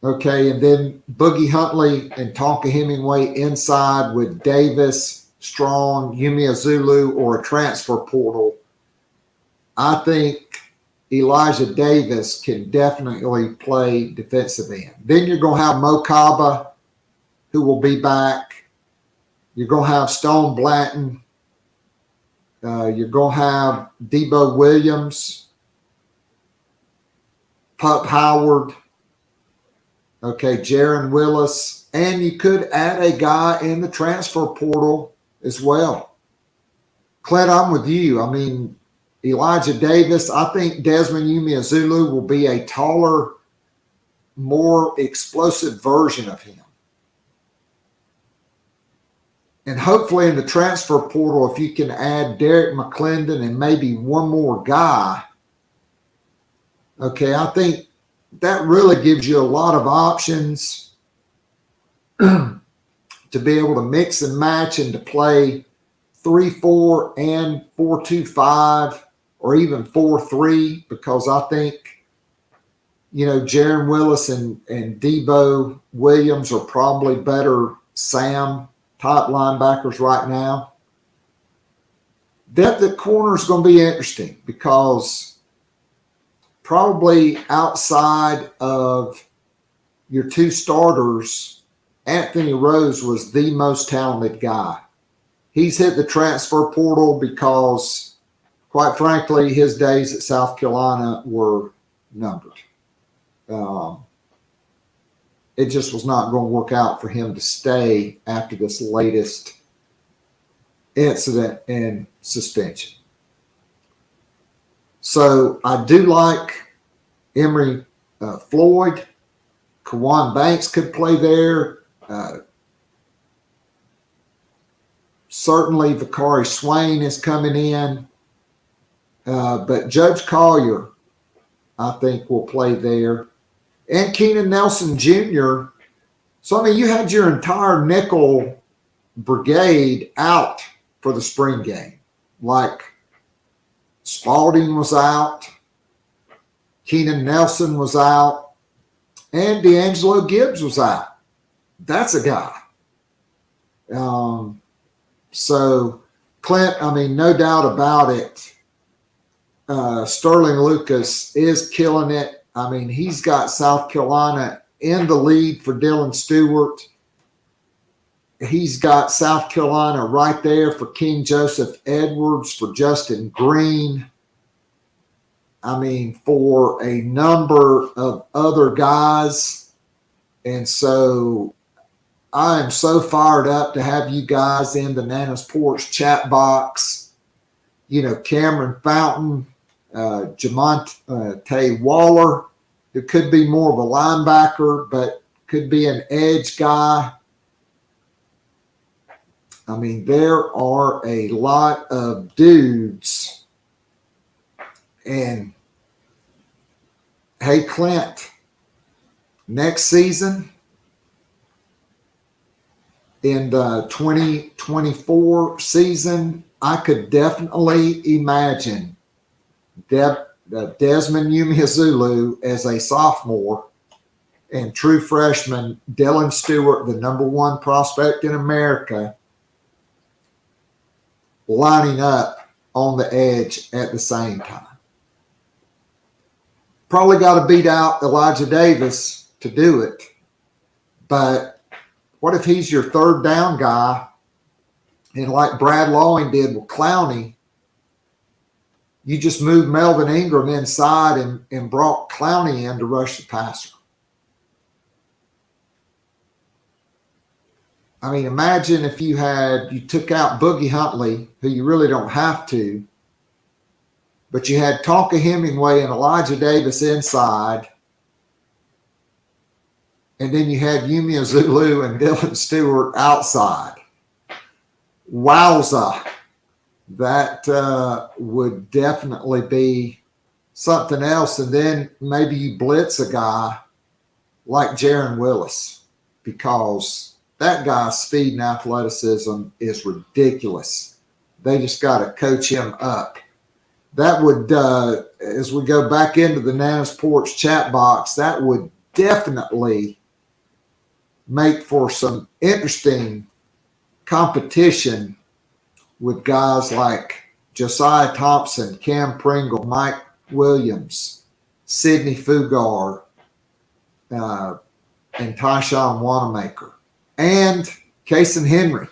Okay, and then Boogie Huntley and Tonka Hemingway inside with Davis, Strong, Umeozulu, or a transfer portal. I think Elijah Davis can definitely play defensive end. Then you're going to have Mo Kaba, who will be back. You're going to have Stone Blanton. You're going to have Debo Williams, Pup Howard, okay, Jaron Willis, and you could add a guy in the transfer portal as well. Clint, I'm with you. I mean, Elijah Davis, I think Desmond Umeozulu will be a taller, more explosive version of him. And hopefully in the transfer portal, if you can add Derek McClendon and maybe one more guy, okay, I think that really gives you a lot of options to be able to mix and match and to play 3-4 and 4-2-5 or even 4-3, because I think, you know, Jaron Willis and Debo Williams are probably better Sam type linebackers right now. Depth at corner is going to be interesting because probably outside of your two starters, Anthony Rose was the most talented guy. He's hit the transfer portal because, quite frankly, his days at South Carolina were numbered. It just was not going to work out for him to stay after this latest incident and suspension. So I do like Emory Floyd. Kawan Banks could play there. Certainly Vakari Swain is coming in. But Judge Collier, I think, will play there. And Keenan Nelson Jr. So, I mean, you had your entire nickel brigade out for the spring game. Like Spalding was out, Keenan Nelson was out, and D'Angelo Gibbs was out. That's a guy. So, Clint, I mean, no doubt about it, Sterling Lucas is killing it. I mean, he's got South Carolina in the lead for Dylan Stewart. He's got South Carolina right there for King Joseph Edwards, for Justin Green. I mean, for a number of other guys. And so I am so fired up to have you guys in the Nana's Porch chat box. You know, Cameron Fountain, Jamonte Waller, who could be more of a linebacker, but could be an edge guy. I mean, there are a lot of dudes. And, hey, Clint, next season, in the 2024 season, I could definitely imagine Desmond Umeozulu as a sophomore and true freshman Dylan Stewart, the number one prospect in America, lining up on the edge at the same time. Probably got to beat out Elijah Davis to do it, but what if he's your third down guy and like Brad Lawing did with Clowney, you just moved Melvin Ingram inside and brought Clowney in to rush the passer. I mean, imagine if you took out Boogie Huntley, who you really don't have to, but you had Tonka Hemingway and Elijah Davis inside. And then you had Yumi Zulu and Dylan Stewart outside. Wowza. That would definitely be something else. And then maybe you blitz a guy like Jaron Willis, because that guy's speed and athleticism is ridiculous. They just got to coach him up. That would, as we go back into the Nana's Porch chat box, that would definitely make for some interesting competition with guys like Josiah Thompson, Cam Pringle, Mike Williams, Sidney Fugar, and Tyshawn Wanamaker, and Kason Henry.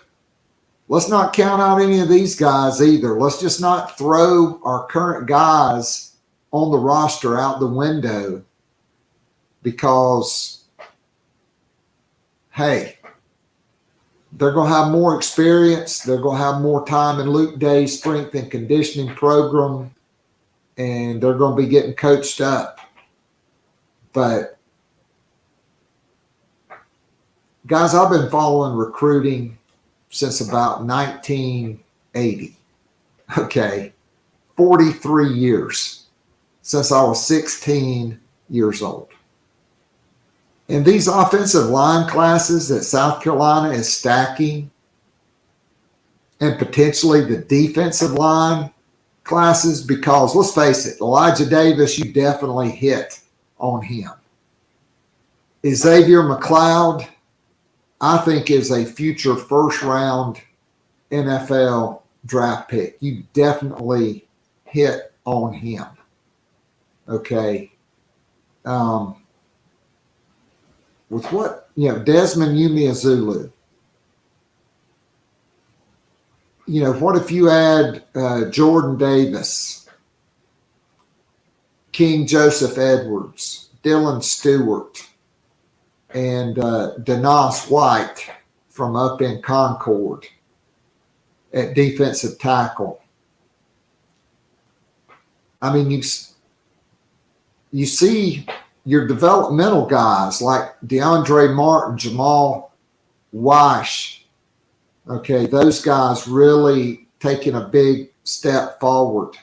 Let's not count out any of these guys either. Let's just not throw our current guys on the roster out the window, because, hey, they're going to have more experience. They're going to have more time in Luke Day's strength and conditioning program, and they're going to be getting coached up. But, guys, I've been following recruiting since about 1980. Okay, 43 years, since I was 16 years old. And these offensive line classes that South Carolina is stacking, and potentially the defensive line classes, because let's face it, Elijah Davis, you definitely hit on him. Xavier McLeod, I think, is a future first-round NFL draft pick. You definitely hit on him. Okay. With what, Desmond Umeozulu. What if you add Jordan Davis, King Joseph Edwards, Dylan Stewart, and Denos White from up in Concord at defensive tackle? I mean, you see your developmental guys like DeAndre Martin, Jamal Weish, okay, those guys really taking a big step forward.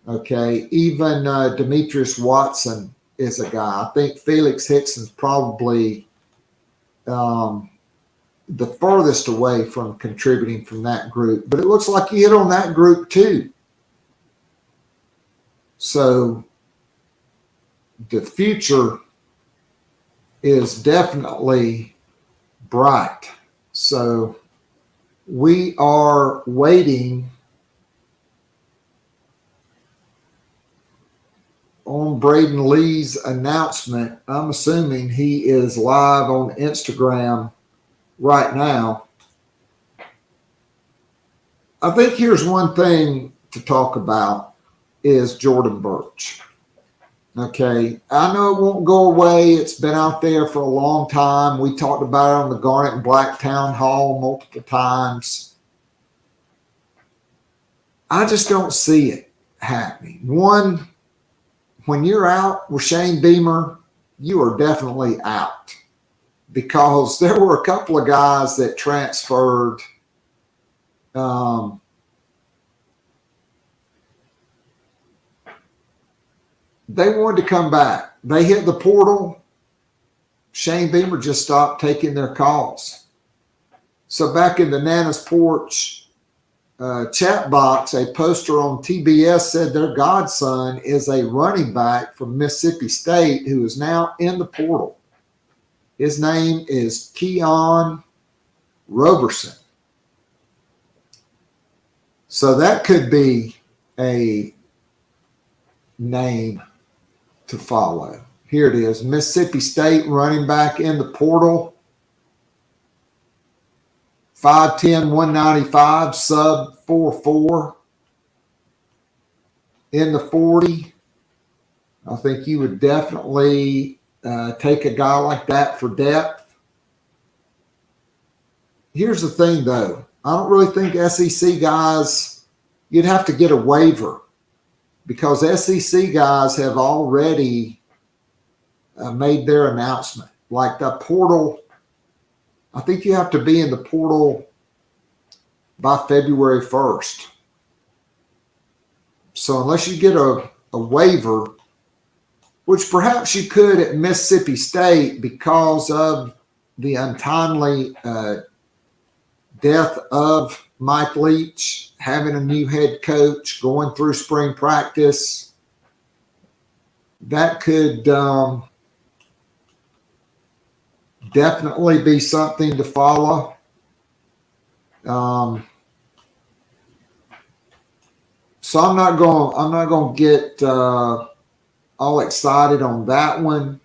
Okay, even Demetrius Watson is a guy. I think Felix Hickson's probably the furthest away from contributing from that group. But it looks like you hit on that group too. So the future is definitely bright. So we are waiting on Braden Lee's announcement. I'm assuming he is live on Instagram right now. I think here's one thing to talk about is Jordan Burch. Okay, I know it won't go away. It's been out there for a long time. We talked about it on the Garnet and Black Town Hall multiple times. I just don't see it happening. One, when you're out with Shane Beamer, you are definitely out, because there were a couple of guys that transferred they wanted to come back. They hit the portal. Shane Beamer just stopped taking their calls. So back in the Nana's Porch chat box, a poster on TBS said their godson is a running back from Mississippi State who is now in the portal. His name is Keon Roberson. So that could be a name to follow. Here it is. Mississippi State running back in the portal. 5'10", 195, sub 4'4". In the 40. I think you would definitely take a guy like that for depth. Here's the thing, though. I don't really think SEC guys, you'd have to get a waiver because SEC guys have already made their announcement. Like the portal, I think you have to be in the portal by February 1st. So unless you get a waiver, which perhaps you could at Mississippi State because of the untimely death of Mike Leach, having a new head coach, going through spring practice, that could definitely be something to follow. So I'm not going to get all excited on that one.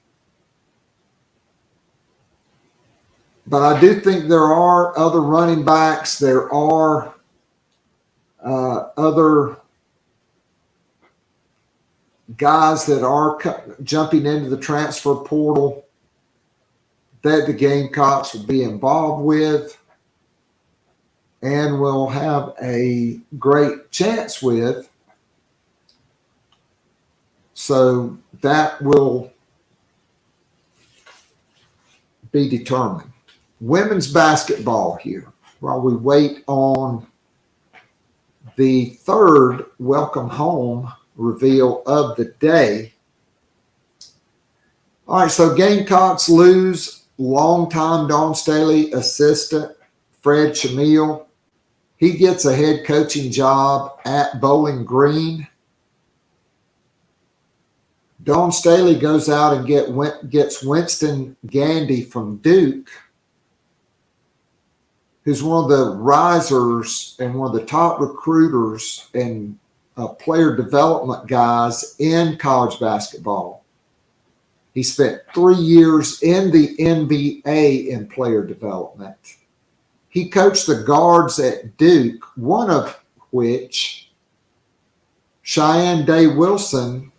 But I do think there are other running backs. There are other guys that are jumping into the transfer portal that the Gamecocks will be involved with and will have a great chance with. So that will be determined. Women's basketball here, while we wait on the third welcome home reveal of the day. All right, so Gamecocks lose longtime Dawn Staley assistant Fred Shamil. He gets a head coaching job at Bowling Green. Dawn Staley goes out and gets Winston Gandy from Duke, who's one of the risers and one of the top recruiters and player development guys in college basketball. He spent 3 years in the NBA in player development. He coached the guards at Duke, one of which, Cheyenne Day Wilson,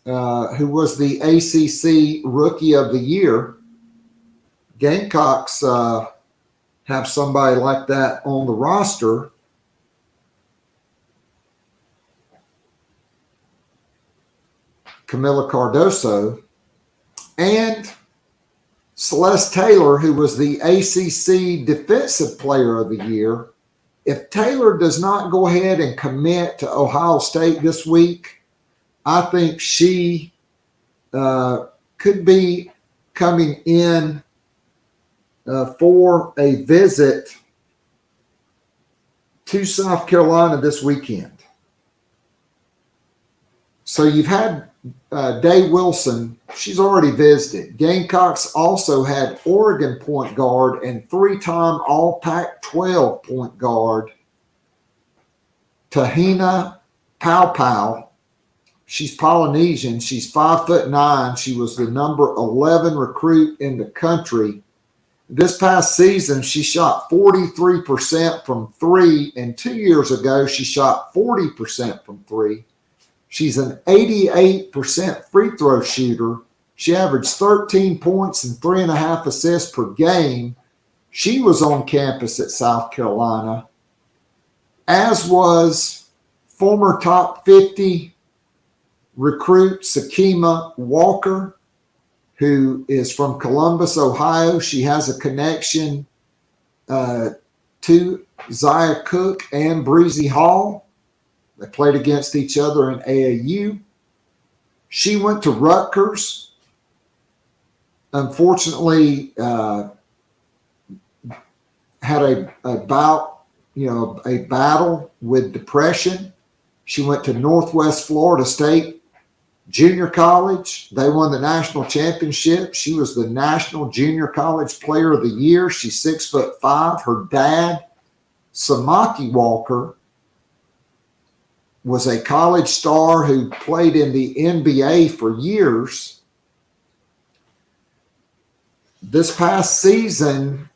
who was the ACC Rookie of the Year. Gamecocks have somebody like that on the roster. Camila Cardoso, and Celeste Taylor, who was the ACC Defensive Player of the Year. If Taylor does not go ahead and commit to Ohio State this week, I think she could be coming in for a visit to South Carolina this weekend. So you've had Day Wilson. She's already visited. Gamecocks also had Oregon point guard and three-time All Pac-12 point guard Tahina Paopao. She's Polynesian. She's 5'9". She was the number 11 recruit in the country. This past season, she shot 43% from three, and 2 years ago, she shot 40% from three. She's an 88% free throw shooter. She averaged 13 points and 3.5 assists per game. She was on campus at South Carolina, as was former top 50 recruit Sakima Walker, who is from Columbus, Ohio. She has a connection to Zia Cook and Breezy Hall. They played against each other in AAU. She went to Rutgers. Unfortunately, had a battle with depression. She went to Northwest Florida State Junior College. They won the national championship. She was the National Junior College Player of the Year. She's 6'5". Her dad, Samaki Walker, was a college star who played in the NBA for years. This past season,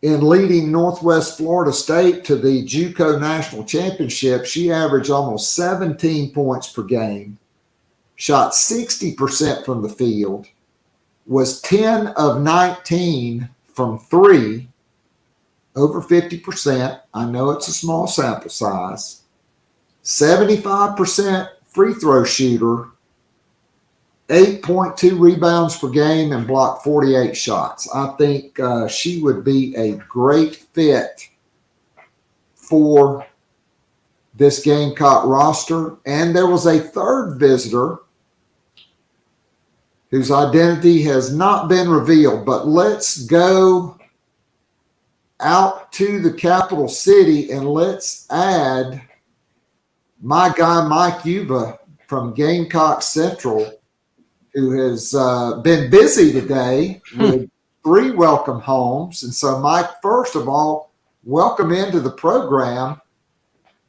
in leading Northwest Florida State to the JUCO National Championship, she averaged almost 17 points per game, shot 60% from the field, was 10 of 19 from three, over 50%. I know it's a small sample size. 75% free throw shooter, 8.2 rebounds per game, and blocked 48 shots. I think she would be a great fit for this Gamecock roster. And there was a third visitor whose identity has not been revealed, but let's go out to the capital city and let's add my guy Mike Uva from Gamecock Central, who has been busy today with 3 welcome homes. And so, Mike, first of all, welcome into the program.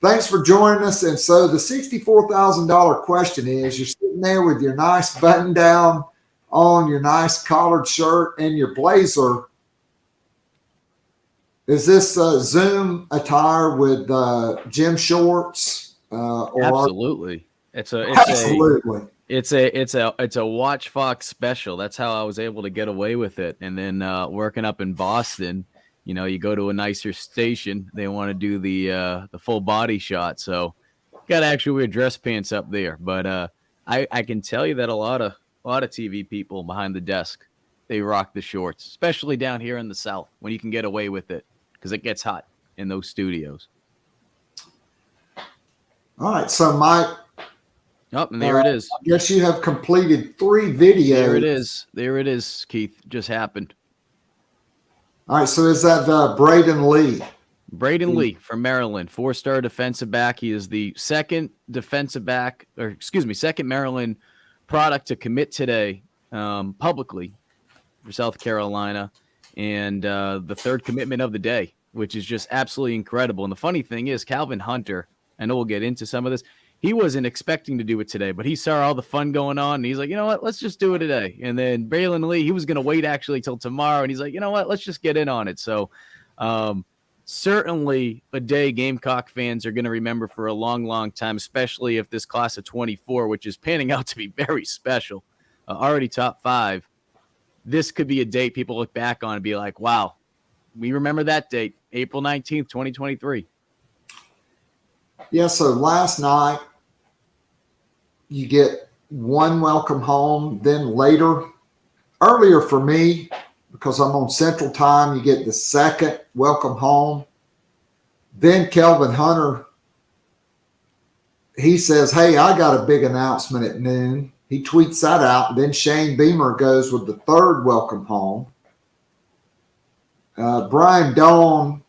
Thanks for joining us. And so the $64,000 question is, you're sitting there with your nice button down on, your nice collared shirt, and your blazer. Is this Zoom attire with gym shorts?
Absolutely. It's a Watch Fox special. That's how I was able to get away with it. And then working up in Boston, you go to a nicer station, they want to do the full body shot. So got to actually wear dress pants up there. But I can tell you that a lot of TV people behind the desk, they rock the shorts, especially down here in the South when you can get away with it because it gets hot in those studios.
All right. So, Mike.
Oh, and there it is.
I guess you have completed 3 videos.
There it is, Keith. Just happened.
All right. So is that Braden Lee?
Braden Lee from Maryland, 4-star defensive back. He is the second Maryland product to commit today publicly for South Carolina, and the third commitment of the day, which is just absolutely incredible. And the funny thing is, Calvin Hunter, I know we'll get into some of this, he wasn't expecting to do it today, but he saw all the fun going on, and he's like, you know what, let's just do it today. And then Braylon Lee, he was going to wait actually till tomorrow, and he's like, you know what, let's just get in on it. So certainly a day Gamecock fans are going to remember for a long, long time, especially if this class of 24, which is panning out to be very special, already top 5, this could be a date people look back on and be like, wow, we remember that date, April 19th, 2023.
Yeah, so last night you get 1 welcome home, then earlier for me, because I'm on Central Time, you get the second welcome home. Then Kelvin Hunter, he says, hey, I got a big announcement at noon. He tweets that out. Then Shane Beamer goes with the third welcome home. Brian Dawn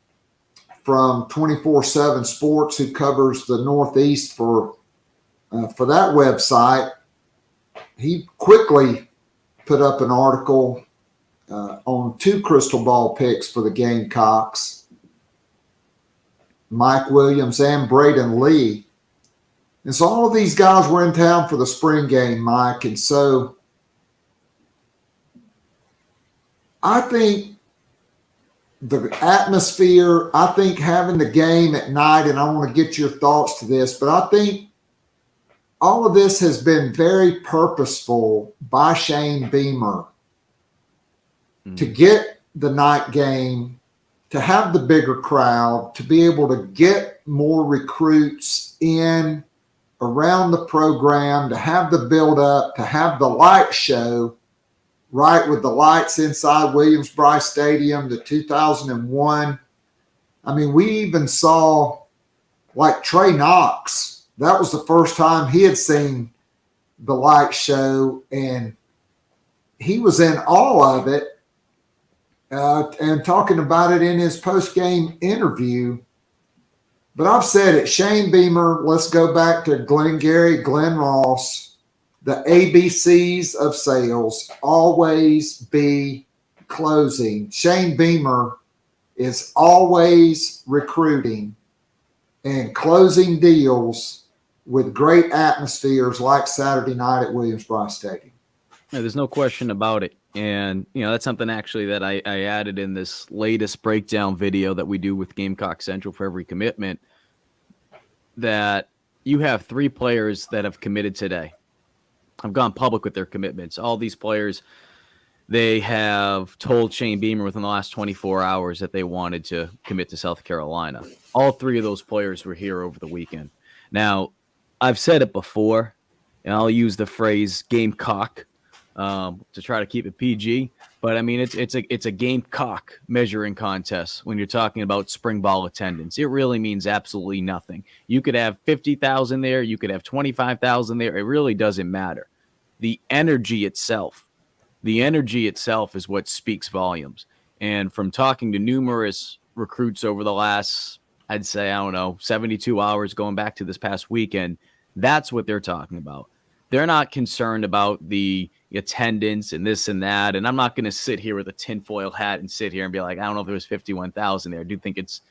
from 24/7 Sports, who covers the Northeast for that website, he quickly put up an article on 2 crystal ball picks for the Gamecocks, Mike Williams and Braden Lee. And so all of these guys were in town for the spring game, Mike. And so I think the atmosphere, I think having the game at night, and I want to get your thoughts to this, but I think all of this has been very purposeful by Shane Beamer to get the night game, to have the bigger crowd, to be able to get more recruits in around the program, to have the build-up, to have the light show, right, with the lights inside Williams-Brice Stadium, the 2001. I mean, we even saw, like, Trey Knox. That was the first time he had seen the light show, and he was in awe of it and talking about it in his post-game interview. But I've said it, Shane Beamer, let's go back to Glengarry, Glenn Ross, the ABCs of sales, always be closing. Shane Beamer is always recruiting and closing deals with great atmospheres like Saturday night at Williams-Brice Stadium.
Yeah, there's no question about it. And, that's something actually that I added in this latest breakdown video that we do with Gamecock Central for every commitment, that you have 3 players that have committed today. Have gone public with their commitments. All these players, they have told Shane Beamer within the last 24 hours that they wanted to commit to South Carolina. All 3 of those players were here over the weekend. Now, I've said it before, and I'll use the phrase gamecock to try to keep it PG. But I mean, it's a gamecock measuring contest when you're talking about spring ball attendance. It really means absolutely nothing. You could have 50,000 there, you could have 25,000 there. It really doesn't matter. The energy itself is what speaks volumes. And from talking to numerous recruits over the last, I'd say, 72 hours going back to this past weekend, that's what they're talking about. They're not concerned about the attendance and this and that. And I'm not going to sit here with a tinfoil hat and sit here and be like, I don't know if there was 51,000 there. I do think it's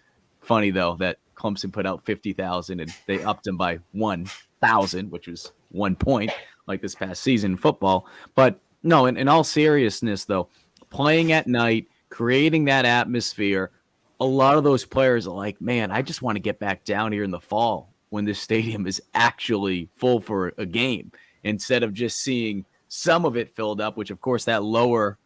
funny, though, that Clemson put out 50,000 and they upped them by 1,000, which was 1 point like this past season in football. But no, in all seriousness, though, playing at night, creating that atmosphere, a lot of those players are like, man, I just want to get back down here in the fall when this stadium is actually full for a game, instead of just seeing some of it filled up, which, of course, that lower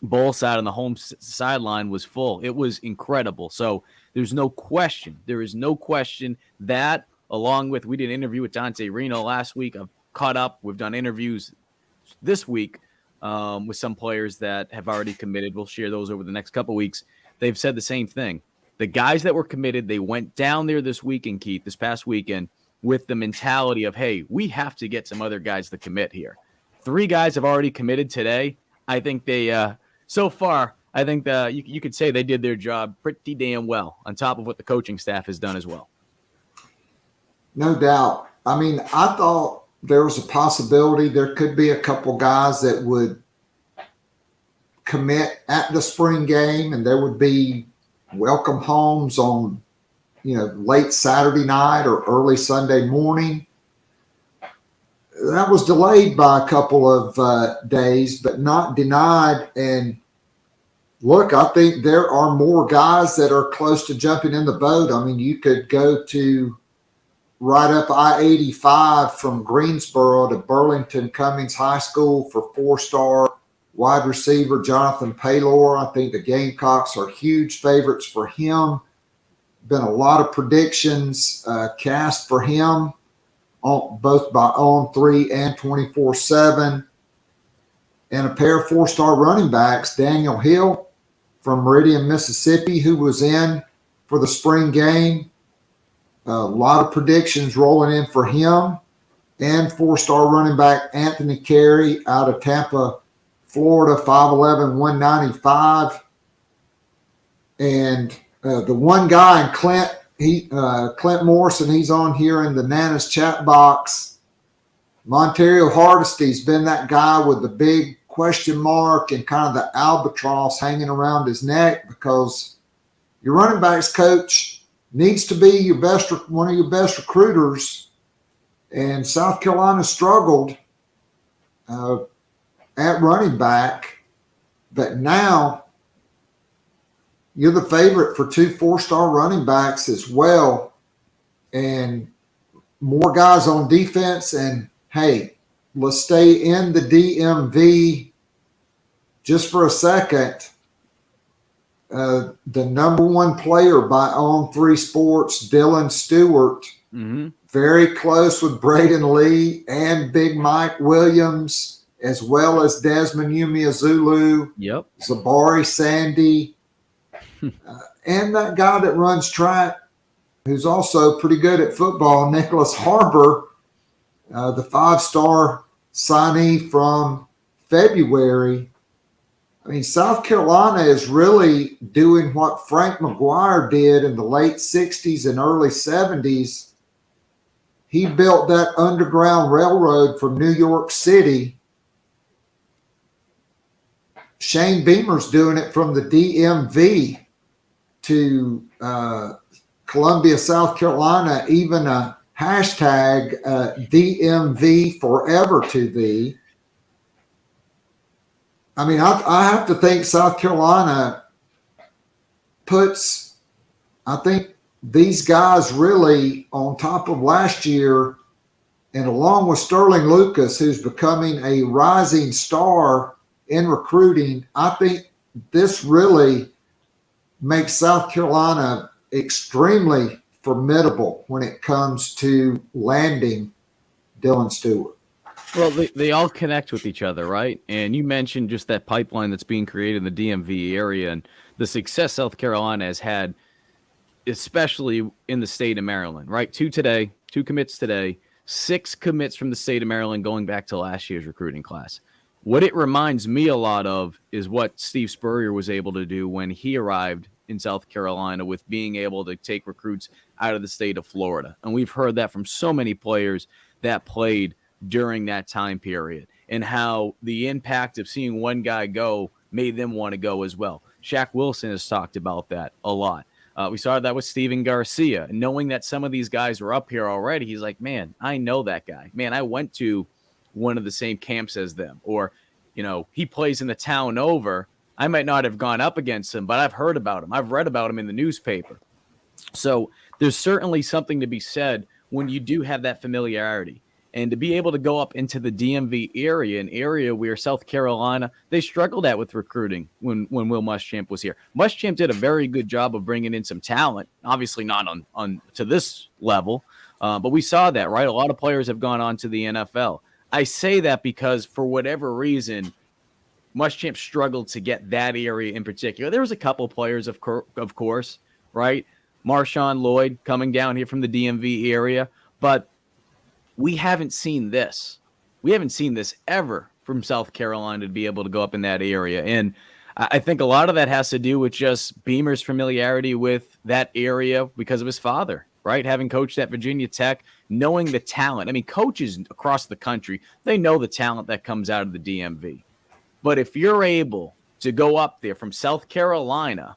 bowl side on the home sideline was full. It was incredible. So there's no question. There is no question that, along with, we did an interview with Dante Reno last week. I've caught up. We've done interviews this week with some players that have already committed. We'll share those over the next couple of weeks. They've said the same thing. The guys that were committed, they went down there this weekend, Keith, this past weekend, with the mentality of, hey, we have to get some other guys to commit here. 3 guys have already committed today. I think they, so far, I think you could say they did their job pretty damn well, on top of what the coaching staff has done as well.
No doubt. I mean, I thought there was a possibility there could be a couple guys that would commit at the spring game, and there would be welcome homes on, late Saturday night or early Sunday morning. That was delayed by a couple of days, but not denied. And look, I think there are more guys that are close to jumping in the boat. I mean, you could go to right up I-85 from Greensboro to Burlington Cummings High School for 4-star wide receiver Jonathan Paylor. I think the Gamecocks are huge favorites for him. Been a lot of predictions cast for him, both by On3 and 24/7. And a pair of 4-star running backs, Daniel Hill from Meridian, Mississippi, who was in for the spring game. A lot of predictions rolling in for him. And 4-star running back Anthony Carey out of Tampa, Florida, 5'11", 195. And the one guy in Clint Morrison, he's on here in the Nana's chat box. Montario Hardesty's been that guy with the big question mark and kind of the albatross hanging around his neck, because your running backs coach needs to be one of your best recruiters. And South Carolina struggled at running back, but now you're the favorite for 2 4-star running backs as well, and more guys on defense. And hey, let's stay in the DMV just for a second. The number 1 player by On3 Sports, Dylan Stewart, very close with Braden Lee and Big Mike Williams, as well as Desmond Umeozulu, Zabari Sandy, and that guy that runs track, who's also pretty good at football, Nicholas Harbor, the 5-star signee from February. I mean, South Carolina is really doing what Frank McGuire did in the late 60s and early 70s. He built that Underground Railroad from New York City. Shane Beamer's doing it from the DMV to Columbia, South Carolina, even a hashtag DMV Forever to Thee. I mean, I have to think South Carolina puts, I think, these guys really on top of last year, and along with Sterling Lucas, who's becoming a rising star in recruiting, I think this really makes South Carolina extremely formidable when it comes to landing Dylan Stewart.
Well, they all connect with each other, right? And you mentioned just that pipeline that's being created in the DMV area and the success South Carolina has had, especially in the state of Maryland, right? 2 commits today, 6 commits from the state of Maryland going back to last year's recruiting class. What it reminds me a lot of is what Steve Spurrier was able to do when he arrived in South Carolina with being able to take recruits out of the state of Florida. And we've heard that from so many players that played during that time period and how the impact of seeing one guy go made them want to go as well. Shaq Wilson has talked about that a lot. We saw that with Steven Garcia. And knowing that some of these guys were up here already, he's like, man, I know that guy. Man, I went to one of the same camps as them. Or, he plays in the town over. I might not have gone up against him, but I've heard about him. I've read about him in the newspaper. So there's certainly something to be said when you do have that familiarity. And to be able to go up into the DMV area, an area where South Carolina, they struggled at with recruiting when Will Muschamp was here. Muschamp did a very good job of bringing in some talent, obviously not on to this level, but we saw that, right? A lot of players have gone on to the NFL. I say that because for whatever reason, Muschamp struggled to get that area in particular. There was a couple players, of course, right? Marshawn Lloyd coming down here from the DMV area, but we haven't seen this. We haven't seen this ever from South Carolina to be able to go up in that area. And I think a lot of that has to do with just Beamer's familiarity with that area because of his father, right? Having coached at Virginia Tech, knowing the talent. I mean, coaches across the country, they know the talent that comes out of the DMV. But if you're able to go up there from South Carolina,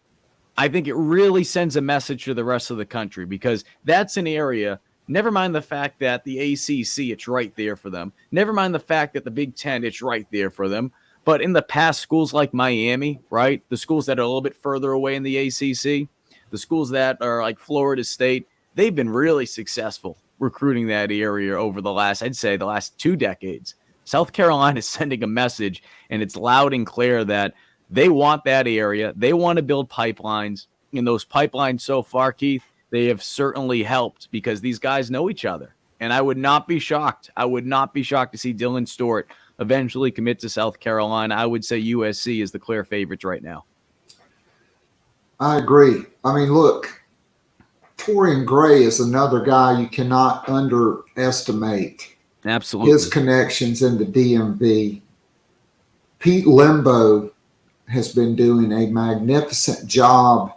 I think it really sends a message to the rest of the country because that's an area. Never mind the fact that the ACC, it's right there for them. Never mind the fact that the Big Ten, it's right there for them. But in the past, schools like Miami, right, the schools that are a little bit further away in the ACC, the schools that are like Florida State, they've been really successful recruiting that area over the last 2 decades. South Carolina is sending a message, and it's loud and clear that they want that area. They want to build pipelines. And those pipelines so far, Keith, they have certainly helped because these guys know each other. And I would not be shocked. I would not be shocked to see Dylan Stewart eventually commit to South Carolina. I would say USC is the clear favorites right now.
I agree. I mean, look, Torian Gray is another guy you cannot underestimate.
Absolutely.
His connections in the DMV. Pete Limbo has been doing a magnificent job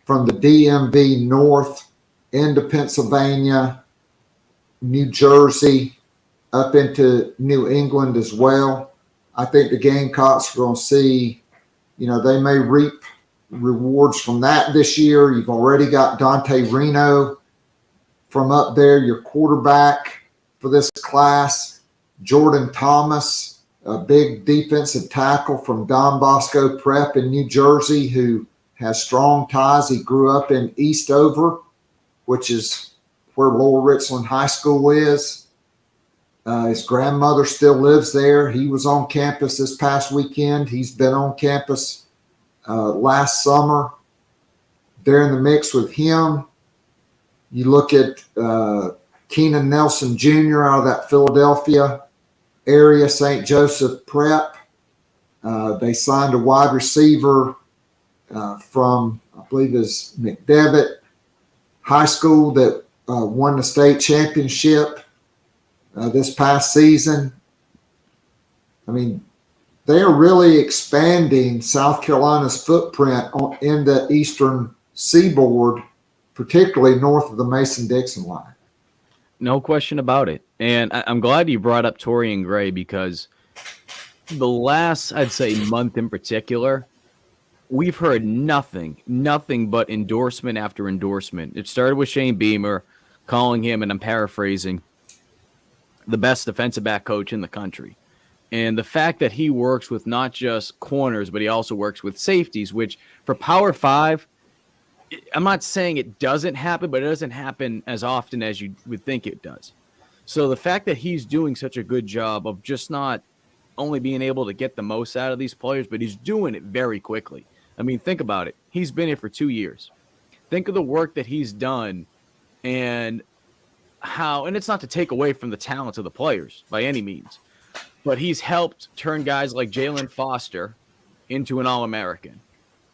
from the DMV north into Pennsylvania, New Jersey, up into New England as well. I think the Gamecocks are going to see, they may reap rewards from that this year. You've already got Dante Reno from up there, your quarterback for this class. Jordan Thomas, a big defensive tackle from Don Bosco Prep in New Jersey, who has strong ties. He grew up in Eastover, which is where Lower Richland High School is. His grandmother still lives there. He was on campus this past weekend. He's been on campus last summer. They're in the mix with him. You look at Keenan Nelson Jr. out of that Philadelphia area, St. Joseph Prep. They signed a wide receiver from, I believe, is McDevitt High School that won the state championship this past season. I mean, they are really expanding South Carolina's footprint in the eastern seaboard, particularly north of the Mason-Dixon line.
No question about it. And I'm glad you brought up Torian Gray because the last, I'd say, month in particular, we've heard nothing but endorsement after endorsement. It started with Shane Beamer calling him, and I'm paraphrasing, the best defensive back coach in the country. And the fact that he works with not just corners, but he also works with safeties, which for Power 5, I'm not saying it doesn't happen, but it doesn't happen as often as you would think it does. So the fact that he's doing such a good job of just not only being able to get the most out of these players, but he's doing it very quickly. I mean, think about it. He's been here for 2 years. Think of the work that he's done and it's not to take away from the talent of the players by any means, but he's helped turn guys like Jalen Foster into an All-American,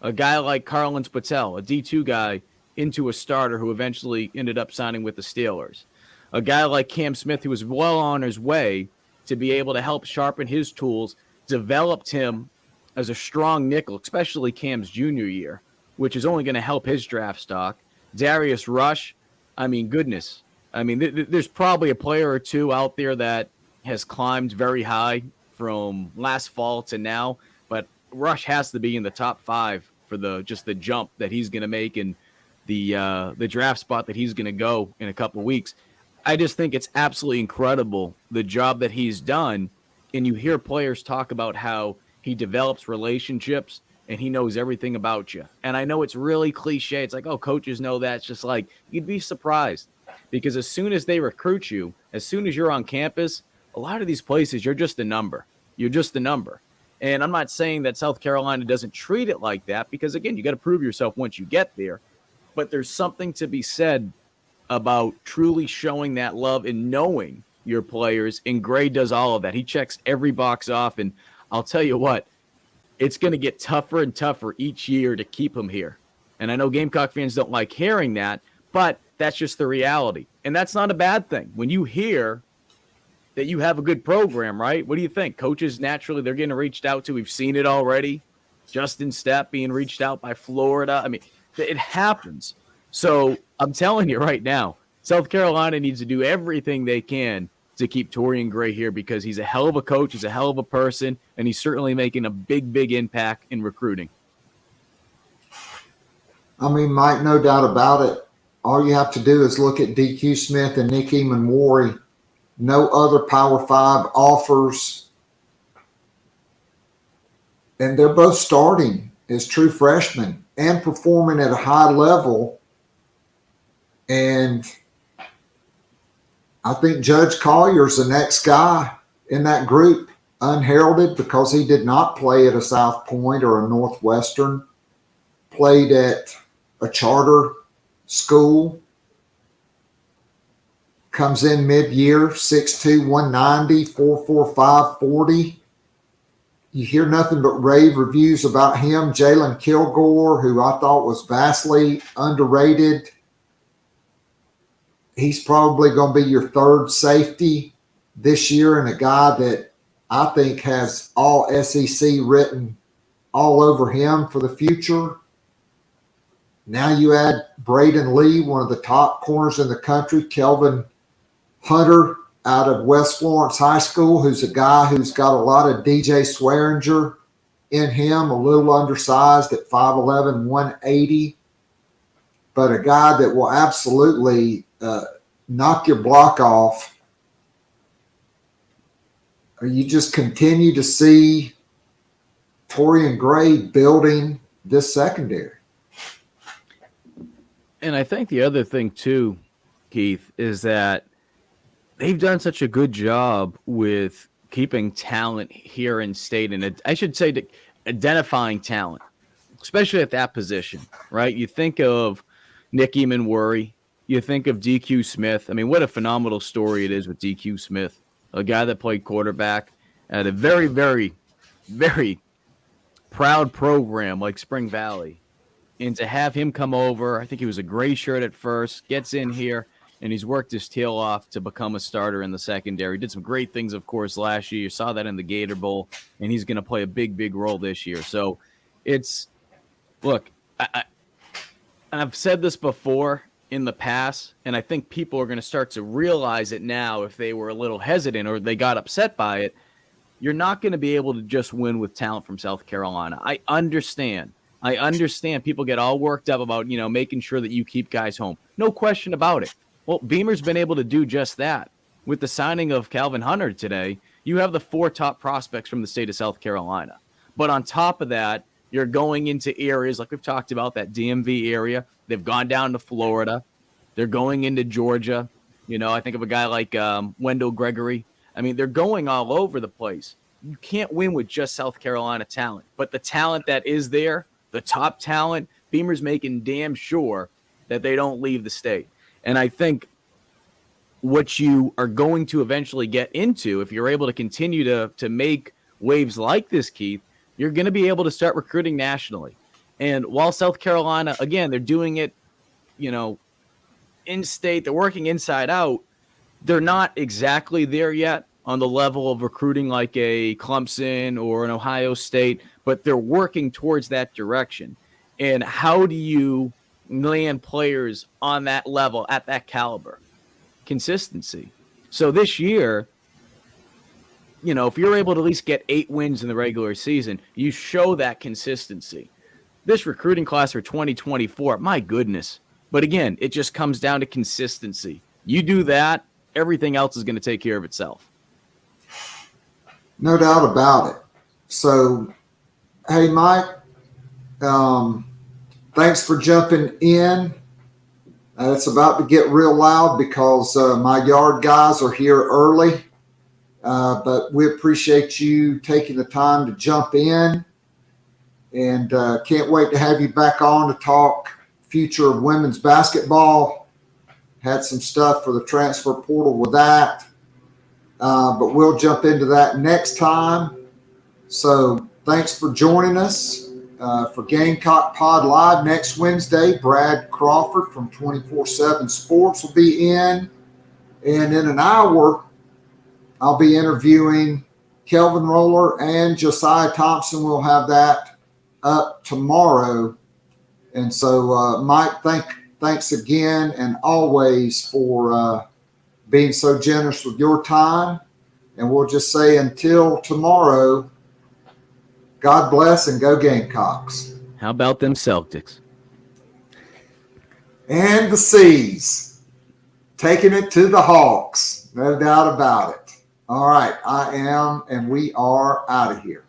a guy like Carlins Patel, a D2 guy, into a starter who eventually ended up signing with the Steelers, a guy like Cam Smith who was well on his way to be able to help sharpen his tools, developed him as a strong nickel, especially Cam's junior year, which is only going to help his draft stock. Darius Rush, I mean, goodness. I mean, there's probably a player or two out there that has climbed very high from last fall to now, but Rush has to be in the top 5 for the jump that he's going to make and the draft spot that he's going to go in a couple of weeks. I just think it's absolutely incredible the job that he's done, and you hear players talk about how he develops relationships and he knows everything about you. And I know it's really cliche. It's like, oh, coaches know that. It's just like, you'd be surprised because as soon as they recruit you, as soon as you're on campus, a lot of these places, you're just a number. You're just a number. And I'm not saying that South Carolina doesn't treat it like that because, again, you got to prove yourself once you get there. But there's something to be said about truly showing that love and knowing your players. And Gray does all of that. He checks every box off. And I'll tell you what, it's going to get tougher and tougher each year to keep him here. And I know Gamecock fans don't like hearing that, but that's just the reality. And that's not a bad thing. When you hear that you have a good program, right? What do you think? Coaches, naturally, they're getting reached out to. We've seen it already. Justin Stepp being reached out by Florida. I mean, it happens. So I'm telling you right now, South Carolina needs to do everything they can to keep Torian Gray here because he's a hell of a coach, he's a hell of a person, and he's certainly making a big, big impact in recruiting.
I mean, Mike, no doubt about it. All you have to do is look at DQ Smith and Nick Eamon-Warry. No other Power 5 offers. And they're both starting as true freshmen and performing at a high level. And I think Judge Collier's the next guy in that group, unheralded because he did not play at a South Point or a Northwestern, played at a charter school, comes in mid-year, 6'2", 190, 4'4", 40. You hear nothing but rave reviews about him. Jalen Kilgore, who I thought was vastly underrated. He's probably going to be your third safety this year and a guy that I think has all SEC written all over him for the future. Now you add Braden Lee, one of the top corners in the country, Kelvin Hunter out of West Florence High School, who's a guy who's got a lot of DJ Swearinger in him, a little undersized at 5'11", 180, but a guy that will absolutely knock your block off. You just continue to see Torian Gray building this secondary.
And I think the other thing too, Keith, is that they've done such a good job with keeping talent here in state, and I should say identifying talent, especially at that position, right? You think of Nick Eamon-Warry, you think of DQ Smith. I mean, what a phenomenal story it is with DQ Smith, a guy that played quarterback at a very, very, very proud program like Spring Valley. And to have him come over, I think he was a gray shirt at first, gets in here, and he's worked his tail off to become a starter in the secondary. Did some great things, of course, last year. You saw that in the Gator Bowl, and he's going to play a big, big role this year. So it's – look, I've said this before in the past, and I think people are going to start to realize it now if they were a little hesitant or they got upset by it. You're not going to be able to just win with talent from South Carolina. I understand people get all worked up about, making sure that you keep guys home. No question about it. Well, Beamer's been able to do just that. With the signing of Calvin Hunter today, you have the 4 top prospects from the state of South Carolina. But on top of that, you're going into areas like we've talked about, that DMV area. They've gone down to Florida. They're going into Georgia. I think of a guy like Wendell Gregory. I mean, they're going all over the place. You can't win with just South Carolina talent. But the talent that is there, the top talent, Beamer's making damn sure that they don't leave the state. And I think what you are going to eventually get into, if you're able to continue to make waves like this, Keith, you're going to be able to start recruiting nationally. And while South Carolina, again, they're doing it, in state, they're working inside out, they're not exactly there yet on the level of recruiting like a Clemson or an Ohio State, but they're working towards that direction. And how do you land players on that level, at that caliber? Consistency. So this year, if you're able to at least get 8 wins in the regular season, you show that consistency. This recruiting class for 2024, my goodness. But again, it just comes down to consistency. You do that, everything else is going to take care of itself.
No doubt about it. So, hey, Mike, thanks for jumping in. It's about to get real loud because my yard guys are here early. But we appreciate you taking the time to jump in, and can't wait to have you back on to talk future of women's basketball. Had some stuff for the transfer portal with that, but we'll jump into that next time. So thanks for joining us for Gamecock Pod Live next Wednesday. Brad Crawford from 24/7 Sports will be in, and in an hour, I'll be interviewing Kelvin Roller and Josiah Thompson. We'll have that up tomorrow. And so, Mike, thanks again and always for being so generous with your time. And we'll just say until tomorrow, God bless and go Gamecocks.
How about them Celtics?
And the Seas, taking it to the Hawks. No doubt about it. All right, I am, and we are out of here.